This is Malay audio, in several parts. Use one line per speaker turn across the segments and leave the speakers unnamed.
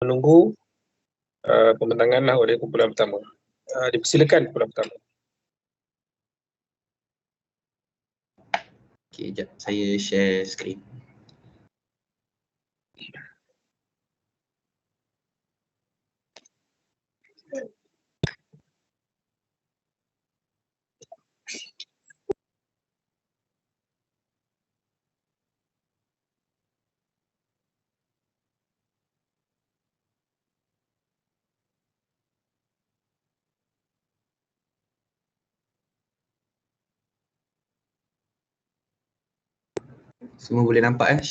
menunggu pembentanganlah oleh kumpulan pertama. Dipersilakan kumpulan pertama.
Okey, jap saya share skrin. Semua boleh nampak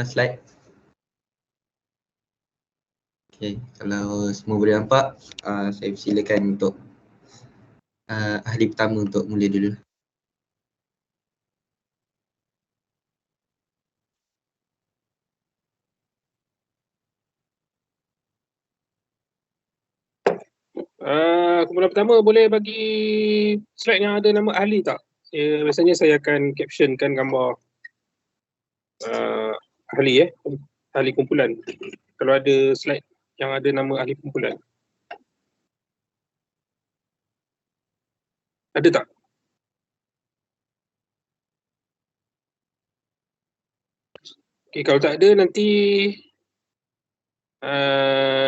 slide? Okey, kalau semua boleh nampak, saya persilakan untuk ahli pertama untuk mula dulu.
Kumpulan pertama boleh bagi slide yang ada nama ahli tak? Biasanya saya akan captionkan gambar ahli kumpulan. Kalau ada slide yang ada nama ahli kumpulan. Ada tak? Okay, kalau tak ada nanti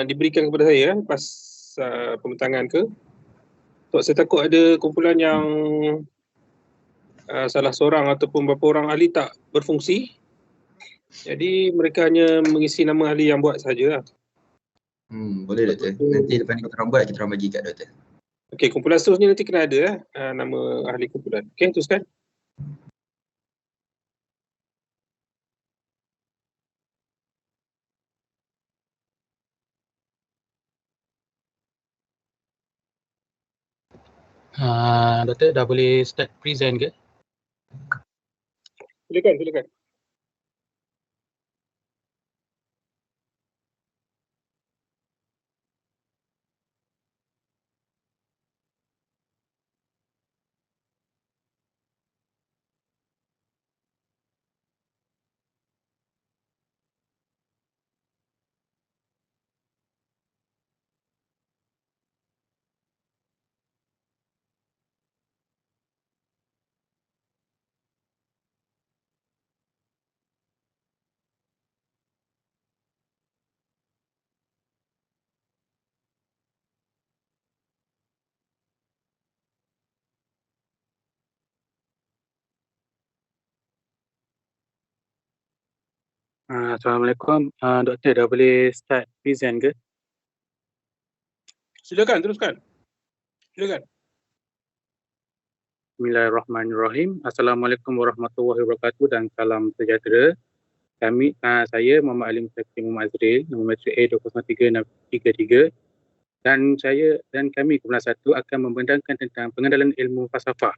diberikan kepada saya lepas pembentangan ke. Sebab saya takut ada kumpulan yang salah seorang ataupun beberapa orang ahli tak berfungsi. Jadi mereka hanya mengisi nama ahli yang buat sahaja.
Boleh doktor. Nanti lepas ni kita orang buat, kita orang bagi kat doktor.
Okey, kumpulan seterusnya nanti kena ada nama ahli kumpulan. Okey, teruskan.
Doktor dah boleh start present ke?
Silakan.
Assalamualaikum. Doktor dah boleh start present ke?
Silakan, teruskan. Silakan.
Bismillahirrahmanirrahim. Assalamualaikum warahmatullahi wabarakatuh dan salam sejahtera. Saya Muhammad Ali Mustaqim Muhammad Azril, nombor matrik A203-33, dan saya dan kami Kumpulan 1 akan membentangkan tentang pengenalan ilmu falsafah.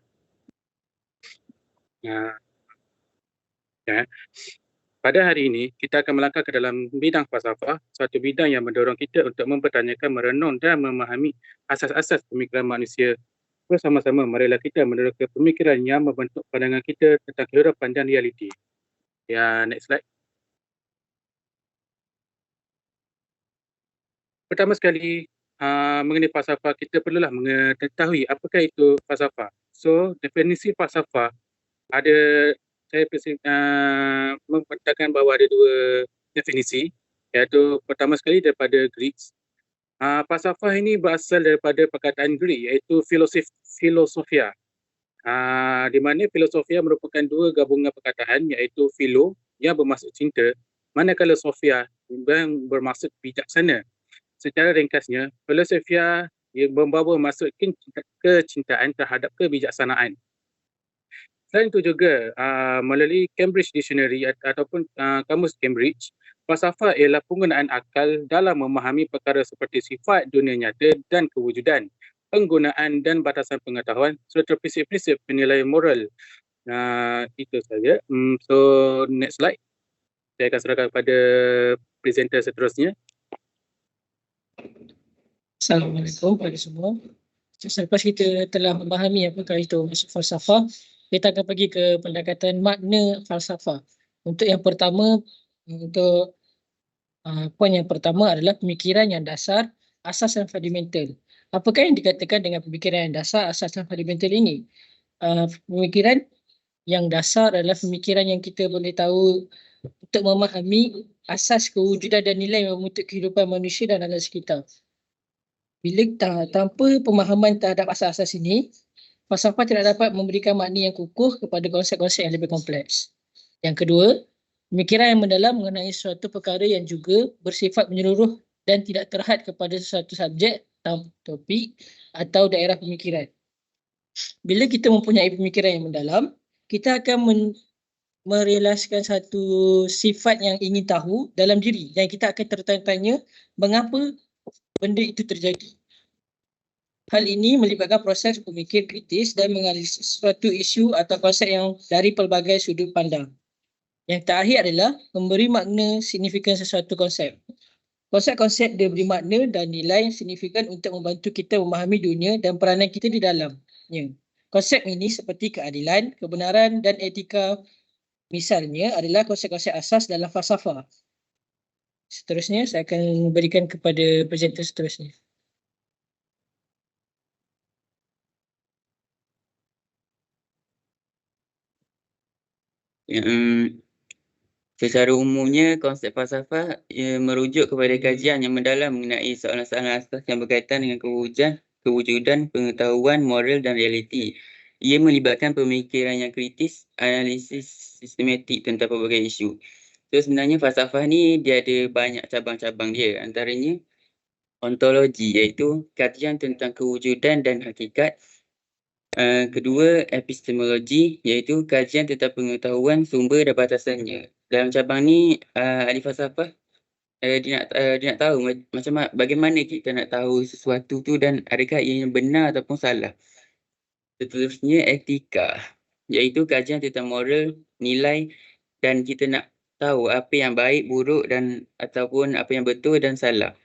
Pada hari ini, kita akan melangkah ke dalam bidang falsafah, suatu bidang yang mendorong kita untuk mempertanyakan, merenung dan memahami asas-asas pemikiran manusia. Bersama-sama, marilah kita meneruskan pemikiran yang membentuk pandangan kita tentang kehidupan dan realiti. Next slide. Pertama sekali, mengenai falsafah, kita perlulah mengetahui apakah itu falsafah. So, definisi falsafah ada, saya mengatakan bahawa ada dua definisi, iaitu pertama sekali daripada Greek. Falsafah ini berasal daripada perkataan Greek, iaitu filosofia. Di mana filosofia merupakan dua gabungan perkataan, iaitu philo yang bermaksud cinta, manakala sofia yang bermaksud bijaksana. Secara ringkasnya, filosofia yang membawa maksud kecintaan terhadap kebijaksanaan. Selain itu juga, melalui Cambridge Dictionary ataupun Kamus Cambridge, falsafah ialah penggunaan akal dalam memahami perkara seperti sifat dunia nyata dan kewujudan, penggunaan dan batasan pengetahuan serta prinsip-prinsip penilaian moral. Itu saja. So, next slide. Saya akan serahkan kepada presenter seterusnya.
Assalamualaikum kepada semua. Selepas kita telah memahami apakah itu maksud falsafah, kita akan pergi ke pendekatan makna falsafah. Untuk yang pertama, untuk Poin yang pertama adalah pemikiran yang dasar, asas dan fundamental. Apakah yang dikatakan dengan pemikiran yang dasar, asas dan fundamental ini? Pemikiran yang dasar adalah pemikiran yang kita boleh tahu untuk memahami asas kewujudan dan nilai yang membentuk kehidupan manusia dan alam sekitar. Bila tanpa pemahaman terhadap asas-asas ini, falsafah tidak dapat memberikan makna yang kukuh kepada konsep-konsep yang lebih kompleks. Yang kedua, pemikiran yang mendalam mengenai suatu perkara yang juga bersifat menyeluruh dan tidak terhad kepada sesuatu subjek, topik atau daerah pemikiran. Bila kita mempunyai pemikiran yang mendalam, kita akan merealisasikan satu sifat yang ingin tahu dalam diri dan kita akan tertanya-tanya mengapa benda itu terjadi. Hal ini melibatkan proses pemikir kritis dan menganalisis suatu isu atau konsep yang dari pelbagai sudut pandang. Yang terakhir adalah memberi makna signifikan sesuatu konsep. Konsep-konsep dia beri makna dan nilai yang signifikan untuk membantu kita memahami dunia dan peranan kita di dalamnya. Konsep ini seperti keadilan, kebenaran dan etika misalnya adalah konsep-konsep asas dalam falsafah. Seterusnya saya akan berikan kepada presenter seterusnya.
Secara umumnya, konsep falsafah merujuk kepada kajian yang mendalam mengenai soalan-soalan asas yang berkaitan dengan kewujudan, pengetahuan, moral dan realiti. Ia melibatkan pemikiran yang kritis, analisis sistematik tentang pelbagai isu. So sebenarnya falsafah ni dia ada banyak cabang-cabang dia. Antaranya ontologi, iaitu kajian tentang kewujudan dan hakikat. Kedua, epistemologi, iaitu kajian tentang pengetahuan, sumber dan batasannya. Dalam cabang ni, ahli falsafah dia nak tahu bagaimana kita nak tahu sesuatu tu dan adakah ianya benar ataupun salah. Seterusnya, etika, iaitu kajian tentang moral, nilai dan kita nak tahu apa yang baik, buruk dan ataupun apa yang betul dan salah.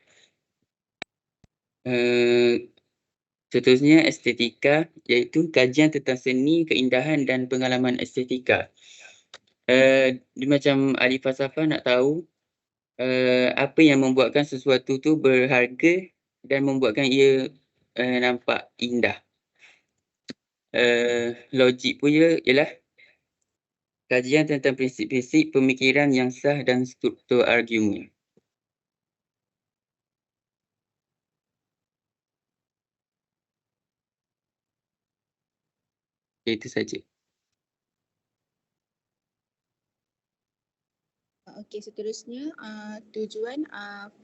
Seterusnya, estetika, iaitu kajian tentang seni, keindahan dan pengalaman estetika. Dia macam ahli falsafah nak tahu apa yang membuatkan sesuatu tu berharga dan membuatkan ia nampak indah. Logik punya ialah kajian tentang prinsip-prinsip pemikiran yang sah dan struktur argumen. Itu saja.
Okey, seterusnya tujuan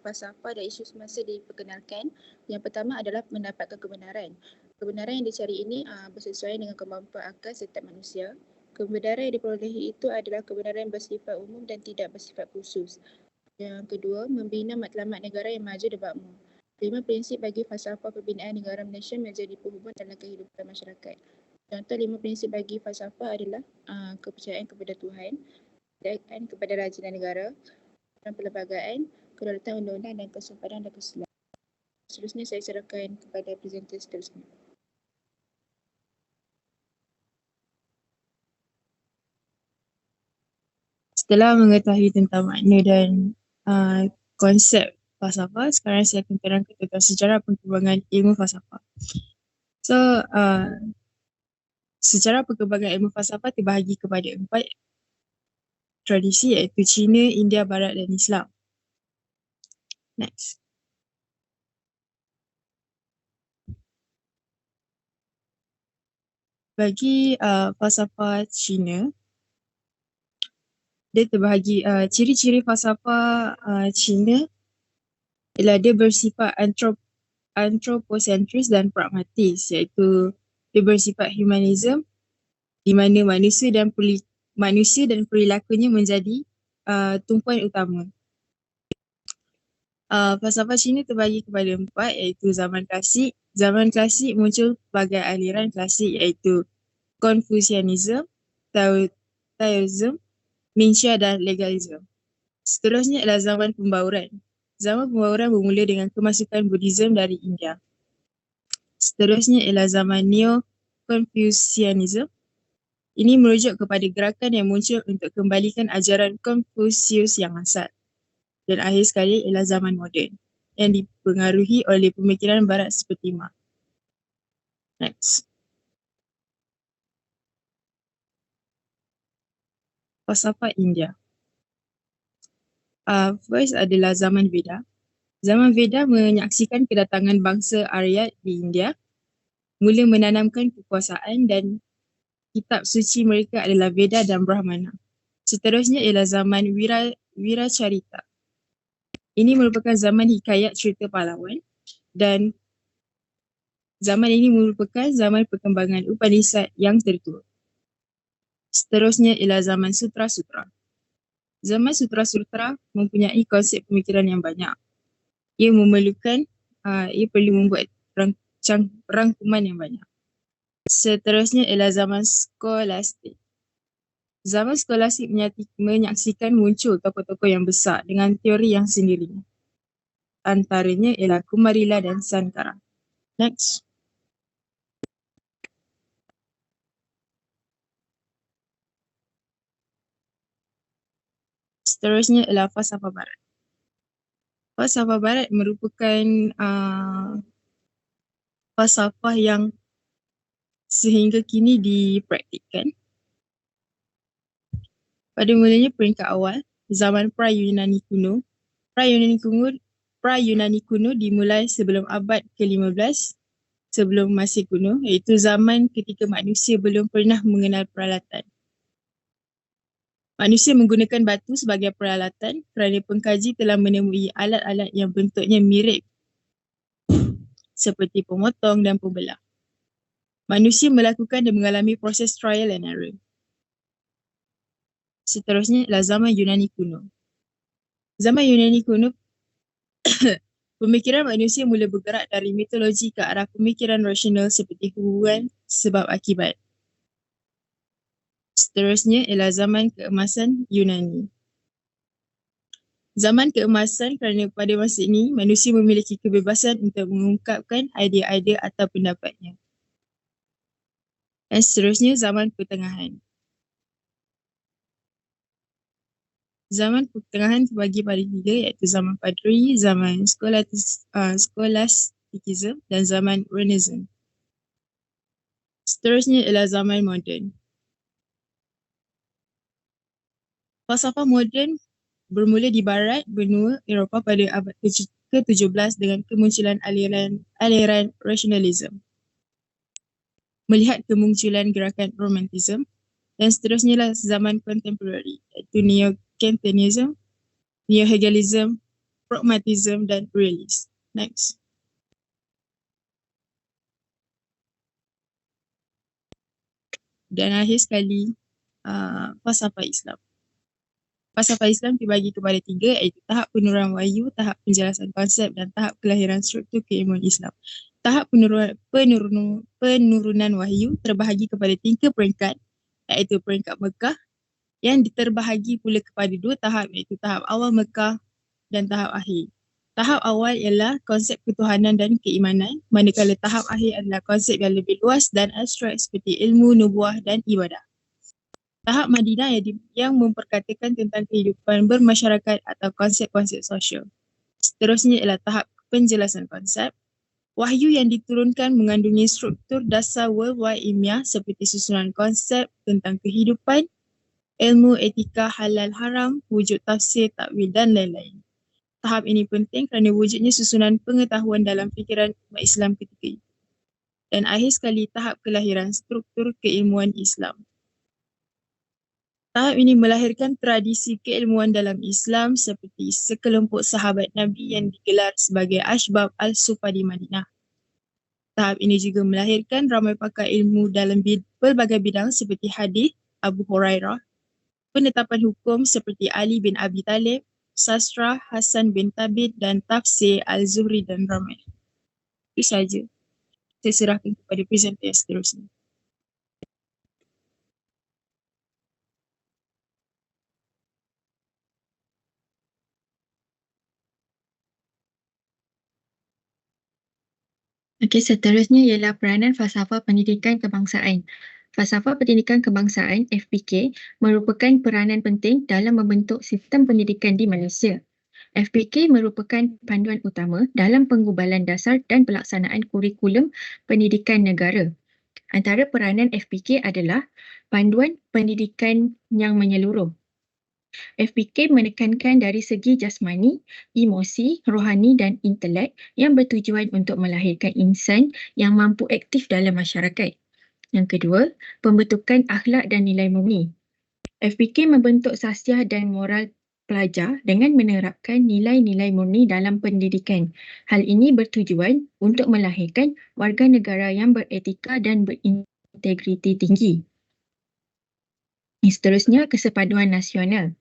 falsafah dan isu semasa diperkenalkan. Yang pertama adalah mendapatkan kebenaran. Kebenaran yang dicari ini bersesuaian dengan kemampuan akal setiap manusia. Kebenaran yang diperolehi itu adalah kebenaran yang bersifat umum dan tidak bersifat khusus. Yang kedua, membina matlamat negara yang maju dan makmur. 5 prinsip bagi falsafah pembinaan negara Malaysia menjadi penghubung dalam kehidupan masyarakat. Contoh 5 prinsip bagi falsafah adalah kepercayaan kepada Tuhan, kepercayaan kepada rajinan negara, perlembagaan, kedaulatan undang-undang dan kesempadan dan keselamatan. Seterusnya saya serahkan kepada presenter seterusnya.
Setelah mengetahui tentang makna dan konsep falsafah, sekarang saya akan terangkan tentang sejarah perkembangan ilmu falsafah. So, sejarah perkembangan ilmu falsafah terbahagi kepada 4 tradisi, iaitu Cina, India, Barat dan Islam. Next. Bagi falsafah Cina, dia terbahagi ciri-ciri falsafah Cina ialah dia bersifat anthroposentris dan pragmatis, iaitu dia bersifat humanism di mana manusia dan perilakunya menjadi tumpuan utama. Falsafah Cina terbahagi kepada 4, iaitu zaman klasik. Zaman klasik muncul sebagai aliran klasik iaitu Confucianism, Taoism, Minxia dan legalism. Seterusnya adalah zaman pembauran. Zaman pembauran bermula dengan kemasukan Buddhism dari India. Seterusnya ialah zaman Neo-Confucianism. Ini merujuk kepada gerakan yang muncul untuk kembalikan ajaran Confucius yang asal. Dan akhir sekali ialah zaman moden yang dipengaruhi oleh pemikiran barat seperti Marx. Next. Falsafah India. First adalah zaman Veda. Zaman Veda menyaksikan kedatangan bangsa Arya di India, mula menanamkan kekuasaan dan kitab suci mereka adalah Veda dan Brahmana. Seterusnya ialah zaman Wiracarita. Ini merupakan zaman hikayat cerita pahlawan dan zaman ini merupakan zaman perkembangan Upanishad yang tertua. Seterusnya ialah zaman Sutra-Sutra. Zaman Sutra-Sutra mempunyai konsep pemikiran yang banyak. Ia perlu membuat rangkuman yang banyak. Seterusnya ialah zaman Skolastik. Zaman Skolastik menyaksikan muncul tokoh-tokoh yang besar dengan teori yang sendiri. Antaranya ialah Kumarila dan Sankara. Next. Seterusnya ialah falsafah barat. Falsafah barat merupakan falsafah yang sehingga kini dipraktikkan. Pada mulanya peringkat awal, zaman pra-Yunani kuno. Pra-Yunani kuno dimulai sebelum abad ke-15 sebelum Masih kuno, iaitu zaman ketika manusia belum pernah mengenal peralatan. Manusia menggunakan batu sebagai peralatan kerana pengkaji telah menemui alat-alat yang bentuknya mirip seperti pemotong dan pembelah. Manusia melakukan dan mengalami proses trial and error. Seterusnya adalah zaman Yunani kuno. Zaman Yunani kuno, pemikiran manusia mula bergerak dari mitologi ke arah pemikiran rasional seperti hubungan sebab akibat. Seterusnya ialah zaman keemasan Yunani. Zaman keemasan kerana pada masa ini manusia memiliki kebebasan untuk mengungkapkan idea-idea atau pendapatnya. Dan seterusnya zaman pertengahan. Zaman pertengahan terbagi pada tiga, iaitu zaman Padri, zaman Scholasticism dan zaman Renaissance. Seterusnya ialah zaman moden. Falsafah moden bermula di barat benua Eropah pada abad ke-17 dengan kemunculan aliran rasionalisme. Melihat kemunculan gerakan romantisme dan seterusnya lah zaman kontemporari, iaitu neo-Kantianism, neo-Hegelianism, pragmatism dan realist. Next. Dan akhir sekali, falsafah Islam. Falsafah Islam dibagi kepada tiga, iaitu tahap penurunan wahyu, tahap penjelasan konsep dan tahap kelahiran struktur keilmuan Islam. Tahap penurunan wahyu terbahagi kepada tiga peringkat, iaitu peringkat Mekah yang terbahagi pula kepada dua tahap, iaitu tahap awal Mekah dan tahap akhir. Tahap awal ialah konsep ketuhanan dan keimanan, manakala tahap akhir adalah konsep yang lebih luas dan abstrak seperti ilmu, nubuah dan ibadah. Tahap Madinah yang memperkatakan tentang kehidupan bermasyarakat atau konsep-konsep sosial. Seterusnya ialah tahap penjelasan konsep. Wahyu yang diturunkan mengandungi struktur dasar worldwide ilmiah seperti susunan konsep tentang kehidupan, ilmu etika halal haram, wujud tafsir, takwil dan lain-lain. Tahap ini penting kerana wujudnya susunan pengetahuan dalam fikiran umat Islam ketika itu. Dan akhir sekali tahap kelahiran struktur keilmuan Islam. Tahap ini melahirkan tradisi keilmuan dalam Islam seperti sekelompok sahabat Nabi yang digelar sebagai Ashbab al-Sufa di Madinah. Tahap ini juga melahirkan ramai pakar ilmu dalam pelbagai bidang seperti hadis, Abu Hurairah, penetapan hukum seperti Ali bin Abi Talib, sastra Hasan bin Thabit dan tafsir Al-Zuhri dan ramai. Itu sahaja. Saya serahkan kepada presenter yang seterusnya.
Okey, seterusnya ialah peranan falsafah pendidikan kebangsaan. Falsafah pendidikan kebangsaan (FPK) merupakan peranan penting dalam membentuk sistem pendidikan di Malaysia. FPK merupakan panduan utama dalam penggubalan dasar dan pelaksanaan kurikulum pendidikan negara. Antara peranan FPK adalah panduan pendidikan yang menyeluruh. FPK menekankan dari segi jasmani, emosi, rohani dan intelek yang bertujuan untuk melahirkan insan yang mampu aktif dalam masyarakat. Yang kedua, pembentukan akhlak dan nilai murni. FPK membentuk sasiah dan moral pelajar dengan menerapkan nilai-nilai murni dalam pendidikan. Hal ini bertujuan untuk melahirkan warga negara yang beretika dan berintegriti tinggi. Seterusnya, kesepaduan nasional.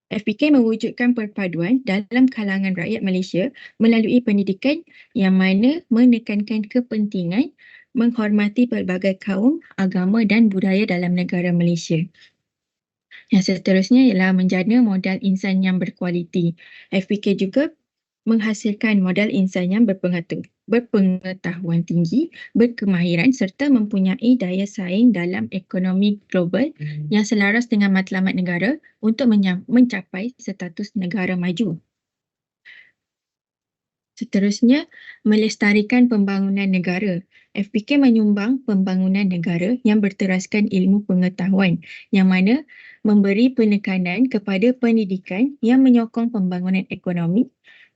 FPK mewujudkan perpaduan dalam kalangan rakyat Malaysia melalui pendidikan yang mana menekankan kepentingan menghormati pelbagai kaum, agama dan budaya dalam negara Malaysia. Yang seterusnya ialah menjana modal insan yang berkualiti. FPK juga menghasilkan modal insan yang berpengetahuan tinggi, berkemahiran serta mempunyai daya saing dalam ekonomi global yang selaras dengan matlamat negara untuk mencapai status negara maju. Seterusnya, melestarikan pembangunan negara. FPK menyumbang pembangunan negara yang berteraskan ilmu pengetahuan yang mana memberi penekanan kepada pendidikan yang menyokong pembangunan ekonomi,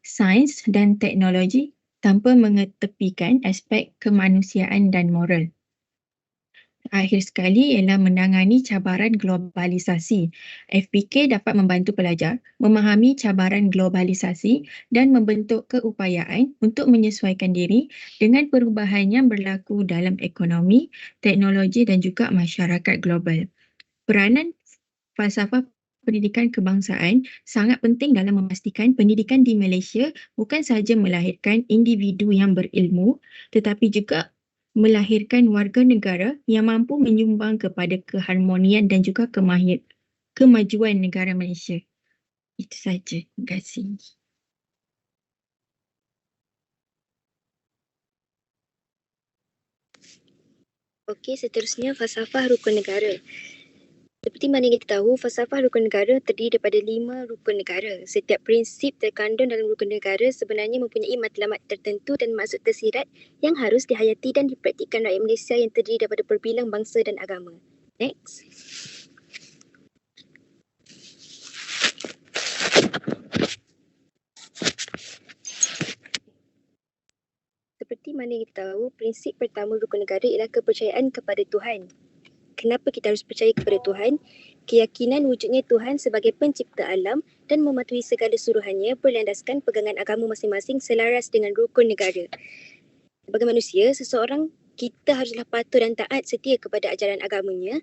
sains dan teknologi tanpa mengetepikan aspek kemanusiaan dan moral. Akhir sekali ialah menangani cabaran globalisasi. FPK dapat membantu pelajar memahami cabaran globalisasi dan membentuk keupayaan untuk menyesuaikan diri dengan perubahan yang berlaku dalam ekonomi, teknologi dan juga masyarakat global. Peranan falsafah pendidikan kebangsaan sangat penting dalam memastikan pendidikan di Malaysia bukan sahaja melahirkan individu yang berilmu tetapi juga melahirkan warga negara yang mampu menyumbang kepada keharmonian dan juga kemajuan negara Malaysia. Itu saja. Terima kasih.
Okey, seterusnya falsafah rukun negara. Seperti mana kita tahu, falsafah rukun negara terdiri daripada 5 rukun negara. Setiap prinsip terkandung dalam rukun negara sebenarnya mempunyai matlamat tertentu dan maksud tersirat yang harus dihayati dan dipraktikkan rakyat Malaysia yang terdiri daripada berbilang bangsa dan agama. Next. Seperti mana kita tahu, prinsip pertama rukun negara ialah kepercayaan kepada Tuhan. Kenapa kita harus percaya kepada Tuhan? Keyakinan wujudnya Tuhan sebagai pencipta alam dan mematuhi segala suruhannya berlandaskan pegangan agama masing-masing selaras dengan rukun negara. Sebagai manusia, seseorang kita haruslah patuh dan taat setia kepada ajaran agamanya,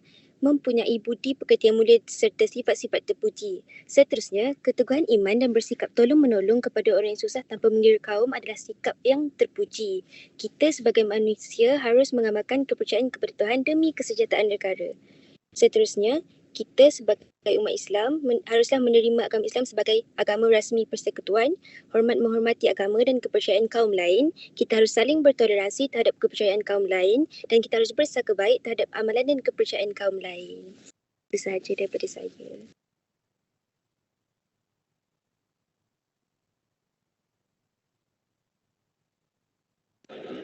mempunyai budi pekerti yang mulia serta sifat-sifat terpuji. Seterusnya, keteguhan iman dan bersikap tolong-menolong kepada orang yang susah tanpa mengira kaum adalah sikap yang terpuji. Kita sebagai manusia harus mengamalkan kepercayaan kepada Tuhan demi kesejahteraan negara. Seterusnya, kita sebagai umat Islam haruslah menerima agama Islam sebagai agama rasmi persekutuan, menghormati agama dan kepercayaan kaum lain. Kita harus saling bertoleransi terhadap kepercayaan kaum lain dan kita harus bersangka baik terhadap amalan dan kepercayaan kaum lain. Itu sahaja daripada saya.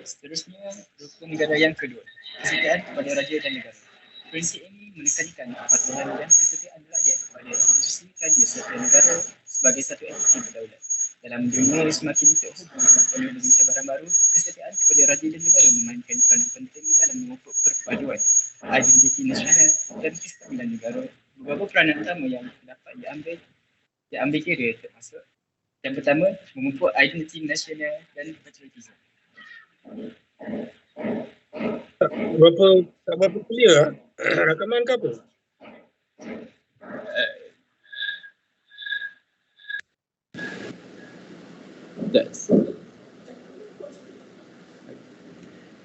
Seterusnya, rukun negara yang kedua, kesetiaan kepada raja dan negara. Prinsip ini menekankan kepatuhan dan kesetiaan rakyat kepada institusi raja serta negara sebagai satu entiti berdaulat. Dalam dunia semakin terhubung penuh dengan cabaran baru, kesetiaan kepada raja dan negara memainkan peranan penting dalam memupuk perpaduan identiti nasional dan kestabilan negara. Beberapa peranan utama yang dapat diambil kira termasuk yang pertama, memupuk identiti nasional dan patriotisme.
Berapa clear rakaman ke apa?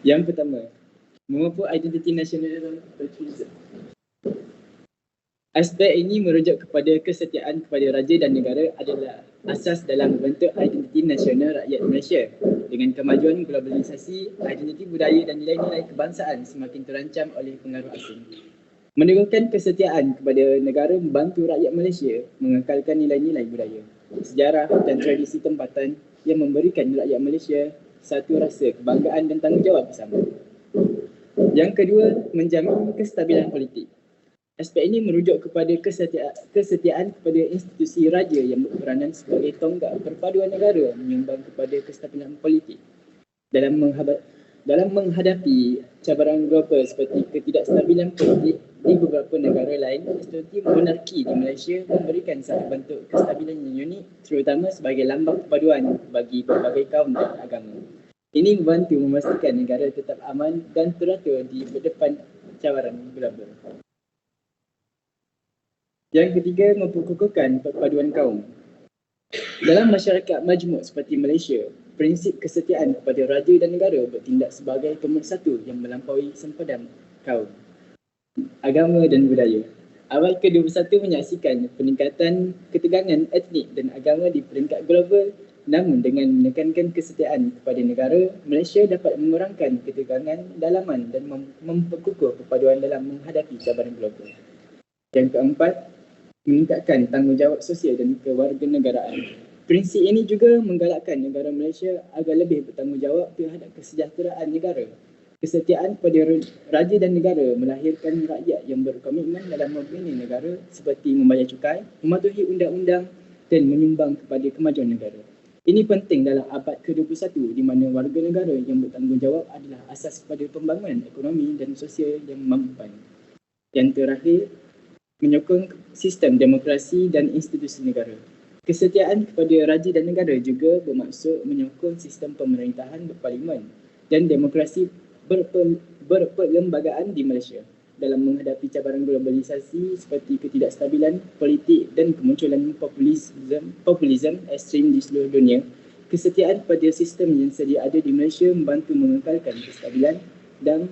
Yang pertama, memupuk identiti nasional dan patriotisme. Aspek ini merujuk kepada kesetiaan kepada raja dan negara adalah asas dalam membentuk identiti nasional rakyat Malaysia. Dengan kemajuan globalisasi, identiti budaya dan nilai-nilai kebangsaan semakin terancam oleh pengaruh asing. Meneguhkan kesetiaan kepada negara membantu rakyat Malaysia mengekalkan nilai-nilai budaya. sejarah dan tradisi tempatan yang memberikan rakyat Malaysia satu rasa kebanggaan dan tanggungjawab bersama. Yang kedua, menjamin kestabilan politik. Aspek ini merujuk kepada kesetiaan kepada institusi raja yang berperanan sebagai tonggak perpaduan negara menyumbang kepada kestabilan politik. Dalam menghadapi cabaran global seperti ketidakstabilan politik di beberapa negara lain, institusi monarki di Malaysia memberikan satu bentuk kestabilan yang unik, terutama sebagai lambang perpaduan bagi berbagai kaum dan agama. Ini membantu memastikan negara tetap aman dan teratur di depan cabaran global. Yang ketiga, memperkukuhkan perpaduan kaum. Dalam masyarakat majmuk seperti Malaysia, prinsip kesetiaan kepada raja dan negara bertindak sebagai pemersatu yang melampaui sempadan kaum, agama dan budaya. Awal ke-21 menyaksikan peningkatan ketegangan etnik dan agama di peringkat global, namun dengan menekankan kesetiaan kepada negara, Malaysia dapat mengurangkan ketegangan dalaman dan memperkukuh perpaduan dalam menghadapi cabaran global. Yang keempat, meningkatkan tanggungjawab sosial dan kewarganegaraan. Prinsip ini juga menggalakkan negara Malaysia agar lebih bertanggungjawab terhadap kesejahteraan negara. Kesetiaan kepada raja dan negara melahirkan rakyat yang berkomitmen dalam membina negara seperti membayar cukai, mematuhi undang-undang dan menyumbang kepada kemajuan negara. Ini penting dalam abad ke-21 di mana warga negara yang bertanggungjawab adalah asas kepada pembangunan ekonomi dan sosial yang mampan. Yang terakhir, menyokong sistem demokrasi dan institusi negara. Kesetiaan kepada raja dan negara juga bermaksud menyokong sistem pemerintahan berparlimen dan demokrasi berperlembagaan di Malaysia dalam menghadapi cabaran globalisasi seperti ketidakstabilan politik dan kemunculan populisme ekstrim di seluruh dunia. Kesetiaan pada sistem yang sedia ada di Malaysia membantu mengekalkan kestabilan dan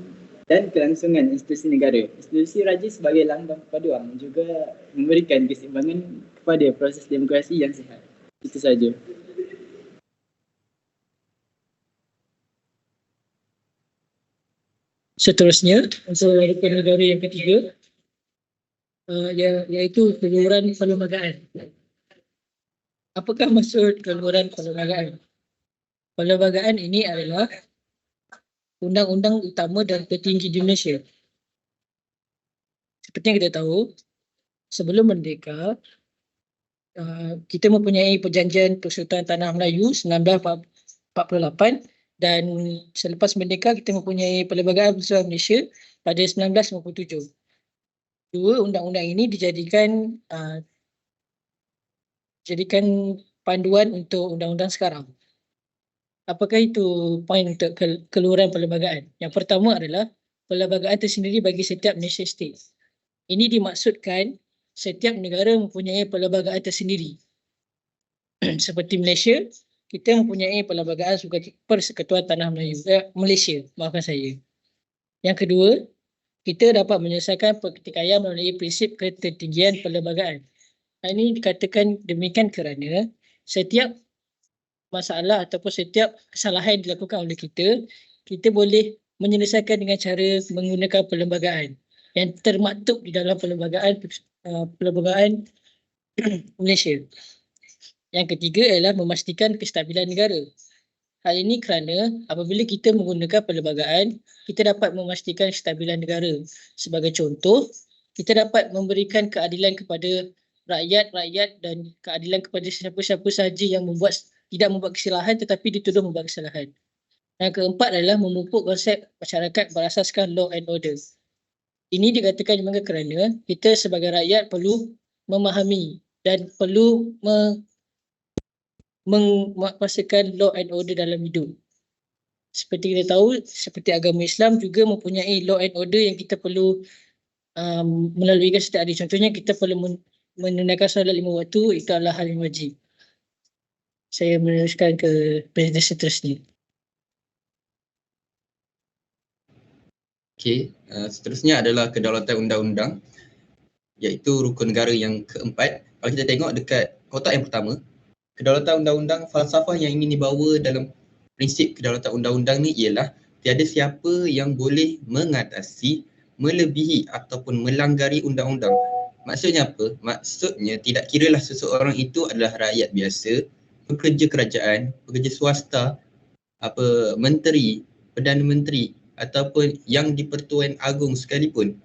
kelangsungan institusi negara. Institusi raja sebagai lambang perpaduan juga memberikan keseimbangan kepada proses demokrasi yang sihat. Itu sahaja.
Seterusnya, untuk rukun negara yang ketiga, iaitu keluaran perlembagaan. Apakah maksud keluaran perlembagaan? Perlembagaan ini adalah undang-undang utama dan tertinggi di Malaysia. Seperti yang kita tahu, sebelum merdeka, kita mempunyai perjanjian Persekutuan Tanah Melayu 1948 dan selepas merdeka kita mempunyai Perlembagaan Persekutuan Malaysia pada 1957. Dua undang-undang ini dijadikan panduan untuk undang-undang sekarang. Apakah itu poin untuk keluaran perlembagaan? Yang pertama adalah perlembagaan tersendiri bagi setiap nation state. Ini dimaksudkan setiap negara mempunyai perlembagaan tersendiri. Seperti Malaysia, kita mempunyai perlembagaan sebagai Persekutuan Tanah Melayu, Malaysia, maafkan saya. Yang kedua, kita dapat menyelesaikan pertikaian melalui prinsip ketertinggian perlembagaan. Ini dikatakan demikian kerana setiap masalah ataupun setiap kesalahan yang dilakukan oleh kita boleh menyelesaikan dengan cara menggunakan perlembagaan yang termaktub di dalam perlembagaan Malaysia. Yang ketiga adalah memastikan kestabilan negara. Hal ini kerana apabila kita menggunakan perlembagaan, kita dapat memastikan kestabilan negara. Sebagai contoh, kita dapat memberikan keadilan kepada rakyat dan keadilan kepada siapa-siapa sahaja yang tidak membuat kesalahan tetapi dituduh membuat kesalahan. Yang keempat adalah memupuk konsep masyarakat berasaskan law and order. Ini dikatakan juga kerana kita sebagai rakyat perlu memahami dan perlu menguasakan law and order dalam hidup. Seperti kita tahu, seperti agama Islam juga mempunyai law and order yang kita perlu melaluikan setiap hari. Contohnya kita perlu menunaikan solat 5 waktu, itu adalah hal yang wajib. Saya meneruskan ke presentasi seterusnya.
Okey, seterusnya adalah kedaulatan undang-undang, iaitu rukun negara yang keempat. Kalau kita tengok dekat kotak yang pertama, kedaulatan undang-undang, falsafah yang ingin dibawa dalam prinsip kedaulatan undang-undang ni ialah tiada siapa yang boleh mengatasi, melebihi ataupun melanggari undang-undang Maksudnya apa? Maksudnya tidak kiralah seseorang itu adalah rakyat biasa, pekerja kerajaan, pekerja swasta, menteri, Perdana Menteri ataupun yang di Pertuan Agong sekalipun.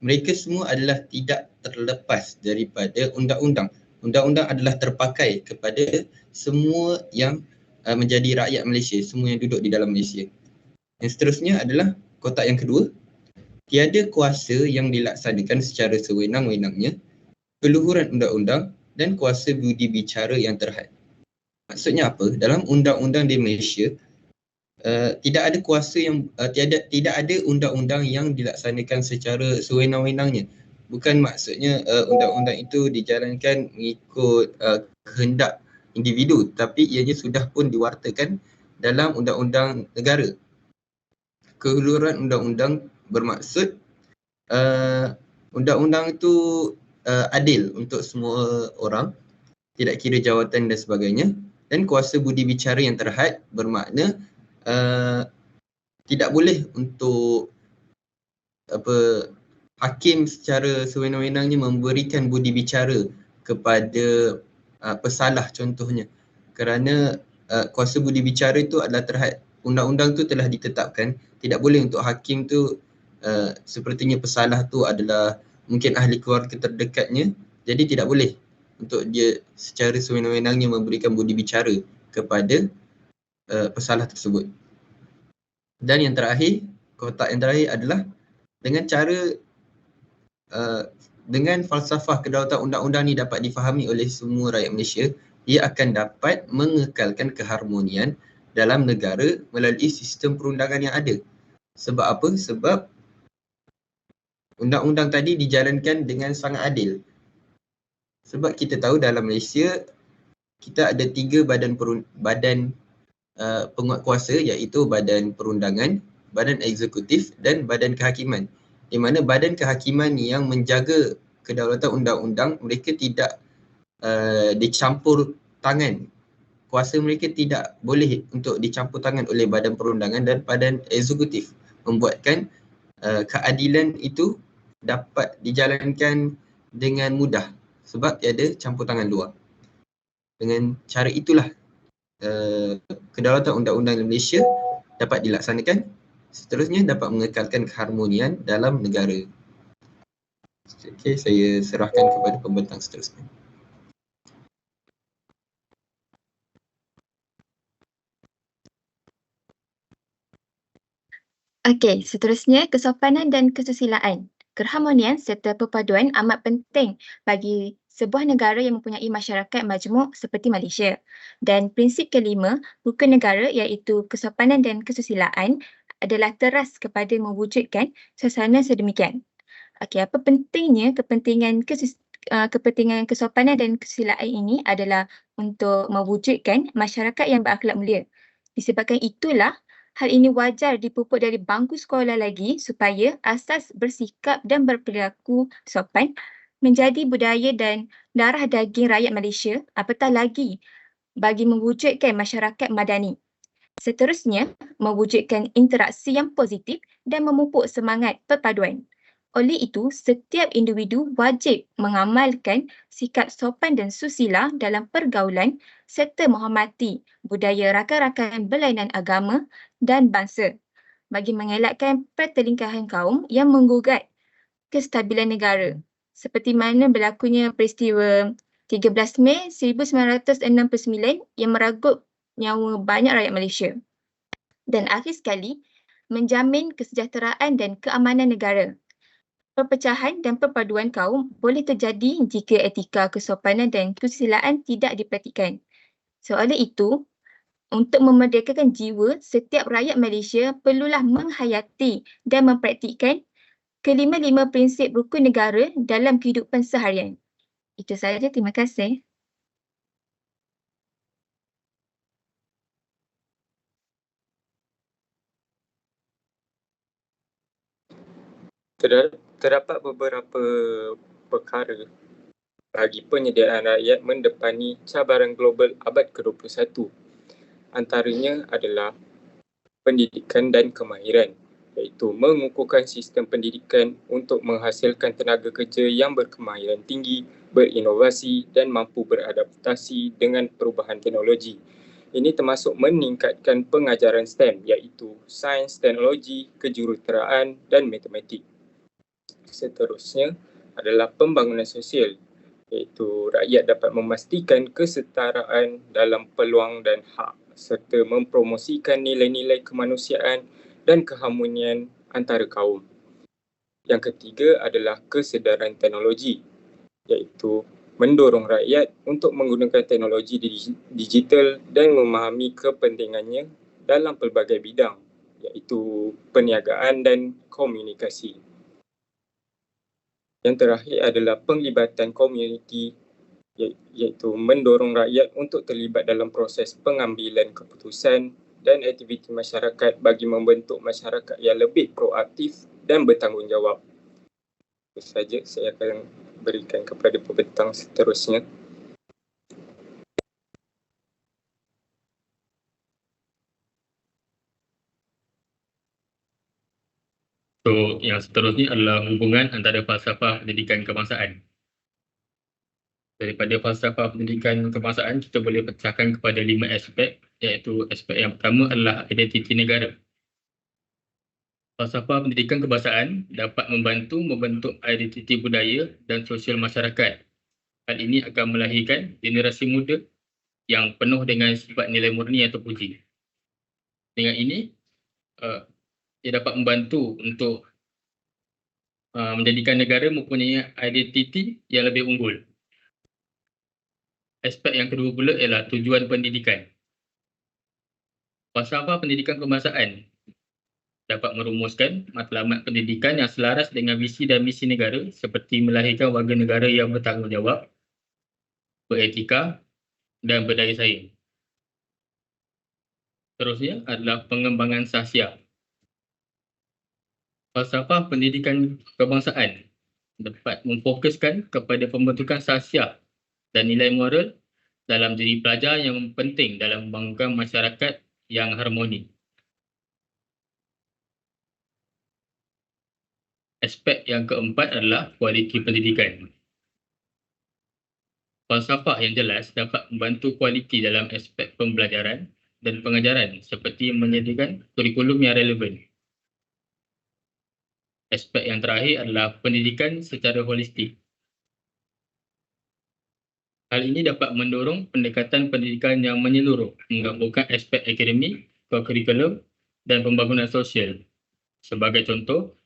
Mereka semua adalah tidak terlepas daripada undang-undang. Undang-undang adalah terpakai kepada semua yang menjadi rakyat Malaysia, semua yang duduk di dalam Malaysia. Yang seterusnya adalah kotak yang kedua. Tiada kuasa yang dilaksanakan secara sewenang-wenangnya, keluhuran undang-undang dan kuasa budi bicara yang terhad. Maksudnya apa? Dalam undang-undang di Malaysia, tidak ada kuasa yang tidak ada undang-undang yang dilaksanakan secara sewenang-wenangnya. Bukan maksudnya undang-undang itu dijalankan mengikut kehendak individu, tapi ianya sudah pun diwartakan dalam undang-undang negara. Keluhuran undang-undang bermaksud undang-undang itu adil untuk semua orang, tidak kira jawatan dan sebagainya. Dan kuasa budi bicara yang terhad bermakna tidak boleh untuk hakim secara sewenang-wenangnya memberikan budi bicara kepada pesalah contohnya, kerana kuasa budi bicara itu adalah terhad. Undang-undang tu telah ditetapkan, tidak boleh untuk hakim tu sepertinya pesalah tu adalah mungkin ahli keluarga terdekatnya, jadi tidak boleh untuk dia secara sewenang-wenangnya memberikan budi bicara kepada pesalah tersebut. Dan yang terakhir, kotak yang terakhir adalah dengan cara dengan falsafah kedaulatan undang-undang ni dapat difahami oleh semua rakyat Malaysia, ia akan dapat mengekalkan keharmonian dalam negara melalui sistem perundangan yang ada. Sebab apa? Sebab undang-undang tadi dijalankan dengan sangat adil. Sebab kita tahu dalam Malaysia, kita ada 3 badan penguat kuasa, iaitu badan perundangan, badan eksekutif dan badan kehakiman. Di mana badan kehakiman yang menjaga kedaulatan undang-undang, mereka tidak dicampur tangan. Kuasa mereka tidak boleh untuk dicampur tangan oleh badan perundangan dan badan eksekutif, membuatkan keadilan itu dapat dijalankan dengan mudah sebab tiada campur tangan luar. Dengan cara itulah kedaulatan undang-undang Malaysia dapat dilaksanakan, seterusnya dapat mengekalkan keharmonian dalam negara. Okey, saya serahkan kepada pembentang seterusnya.
Okey, seterusnya kesopanan dan kesusilaan. Keharmonian serta perpaduan amat penting bagi sebuah negara yang mempunyai masyarakat majmuk seperti Malaysia. Dan prinsip kelima, rukun negara iaitu kesopanan dan kesusilaan adalah teras kepada mewujudkan suasana sedemikian. Okey, apa pentingnya kepentingan kesopanan dan kesusilaan ini adalah untuk mewujudkan masyarakat yang berakhlak mulia. Disebabkan itulah hal ini wajar dipupuk dari bangku sekolah lagi supaya asas bersikap dan berperilaku sopan menjadi budaya dan darah daging rakyat Malaysia, apatah lagi bagi mewujudkan masyarakat madani. Seterusnya, mewujudkan interaksi yang positif dan memupuk semangat perpaduan. Oleh itu, setiap individu wajib mengamalkan sikap sopan dan susila dalam pergaulan serta menghormati budaya rakan-rakan berlainan agama dan bangsa bagi mengelakkan pertelingkahan kaum yang menggugat kestabilan negara, seperti mana berlakunya peristiwa 13 Mei 1969 yang meragut nyawa banyak rakyat Malaysia. Dan akhir sekali, menjamin kesejahteraan dan keamanan negara. Perpecahan dan perpaduan kaum boleh terjadi jika etika kesopanan dan kesusilaan tidak diperhatikan. Oleh itu, untuk memerdekakan jiwa, setiap rakyat Malaysia perlulah menghayati dan mempraktikkan kelima-lima prinsip rukun negara dalam kehidupan seharian. Itu sahaja, terima kasih.
Terdapat beberapa perkara bagi penyediaan rakyat mendepani cabaran global abad ke-21. Antaranya adalah pendidikan dan kemahiran, iaitu mengukuhkan sistem pendidikan untuk menghasilkan tenaga kerja yang berkemahiran tinggi, berinovasi dan mampu beradaptasi dengan perubahan teknologi. Ini termasuk meningkatkan pengajaran STEM iaitu sains, teknologi, kejuruteraan dan matematik. Seterusnya adalah pembangunan sosial, iaitu rakyat dapat memastikan kesetaraan dalam peluang dan hak serta mempromosikan nilai-nilai kemanusiaan dan keharmonian antara kaum. Yang ketiga adalah kesedaran teknologi, iaitu mendorong rakyat untuk menggunakan teknologi digital dan memahami kepentingannya dalam pelbagai bidang, iaitu perniagaan dan komunikasi. Yang terakhir adalah penglibatan komuniti, iaitu mendorong rakyat untuk terlibat dalam proses pengambilan keputusan dan aktiviti masyarakat bagi membentuk masyarakat yang lebih proaktif dan bertanggungjawab. Itu saja saya akan berikan kepada pembentang seterusnya.
So, yang seterusnya adalah hubungan antara falsafah pendidikan kebangsaan. Daripada falsafah pendidikan kebangsaan, kita boleh pecahkan kepada 5 aspek, iaitu aspek yang pertama adalah identiti negara. Falsafah pendidikan kebangsaan dapat membantu membentuk identiti budaya dan sosial masyarakat. Hal ini akan melahirkan generasi muda yang penuh dengan sifat nilai murni atau puji. Dengan ini, ia dapat membantu untuk menjadikan negara mempunyai identiti yang lebih unggul. Aspek yang kedua pula ialah tujuan pendidikan. Falsafah pendidikan kebangsaan dapat merumuskan matlamat pendidikan yang selaras dengan visi dan misi negara seperti melahirkan warga negara yang bertanggungjawab, beretika dan berdaya saing. Seterusnya adalah pengembangan sahsia. Falsafah pendidikan kebangsaan dapat memfokuskan kepada pembentukan sahsia dan nilai moral dalam diri pelajar yang penting dalam membangunkan masyarakat yang harmoni. Aspek yang keempat adalah kualiti pendidikan. Falsafah yang jelas dapat membantu kualiti dalam aspek pembelajaran dan pengajaran seperti menyediakan kurikulum yang relevan. Aspek yang terakhir adalah pendidikan secara holistik. Hal ini dapat mendorong pendekatan pendidikan yang menyeluruh, menggabungkan aspek akademik, kurikulum dan pembangunan sosial. Sebagai contoh,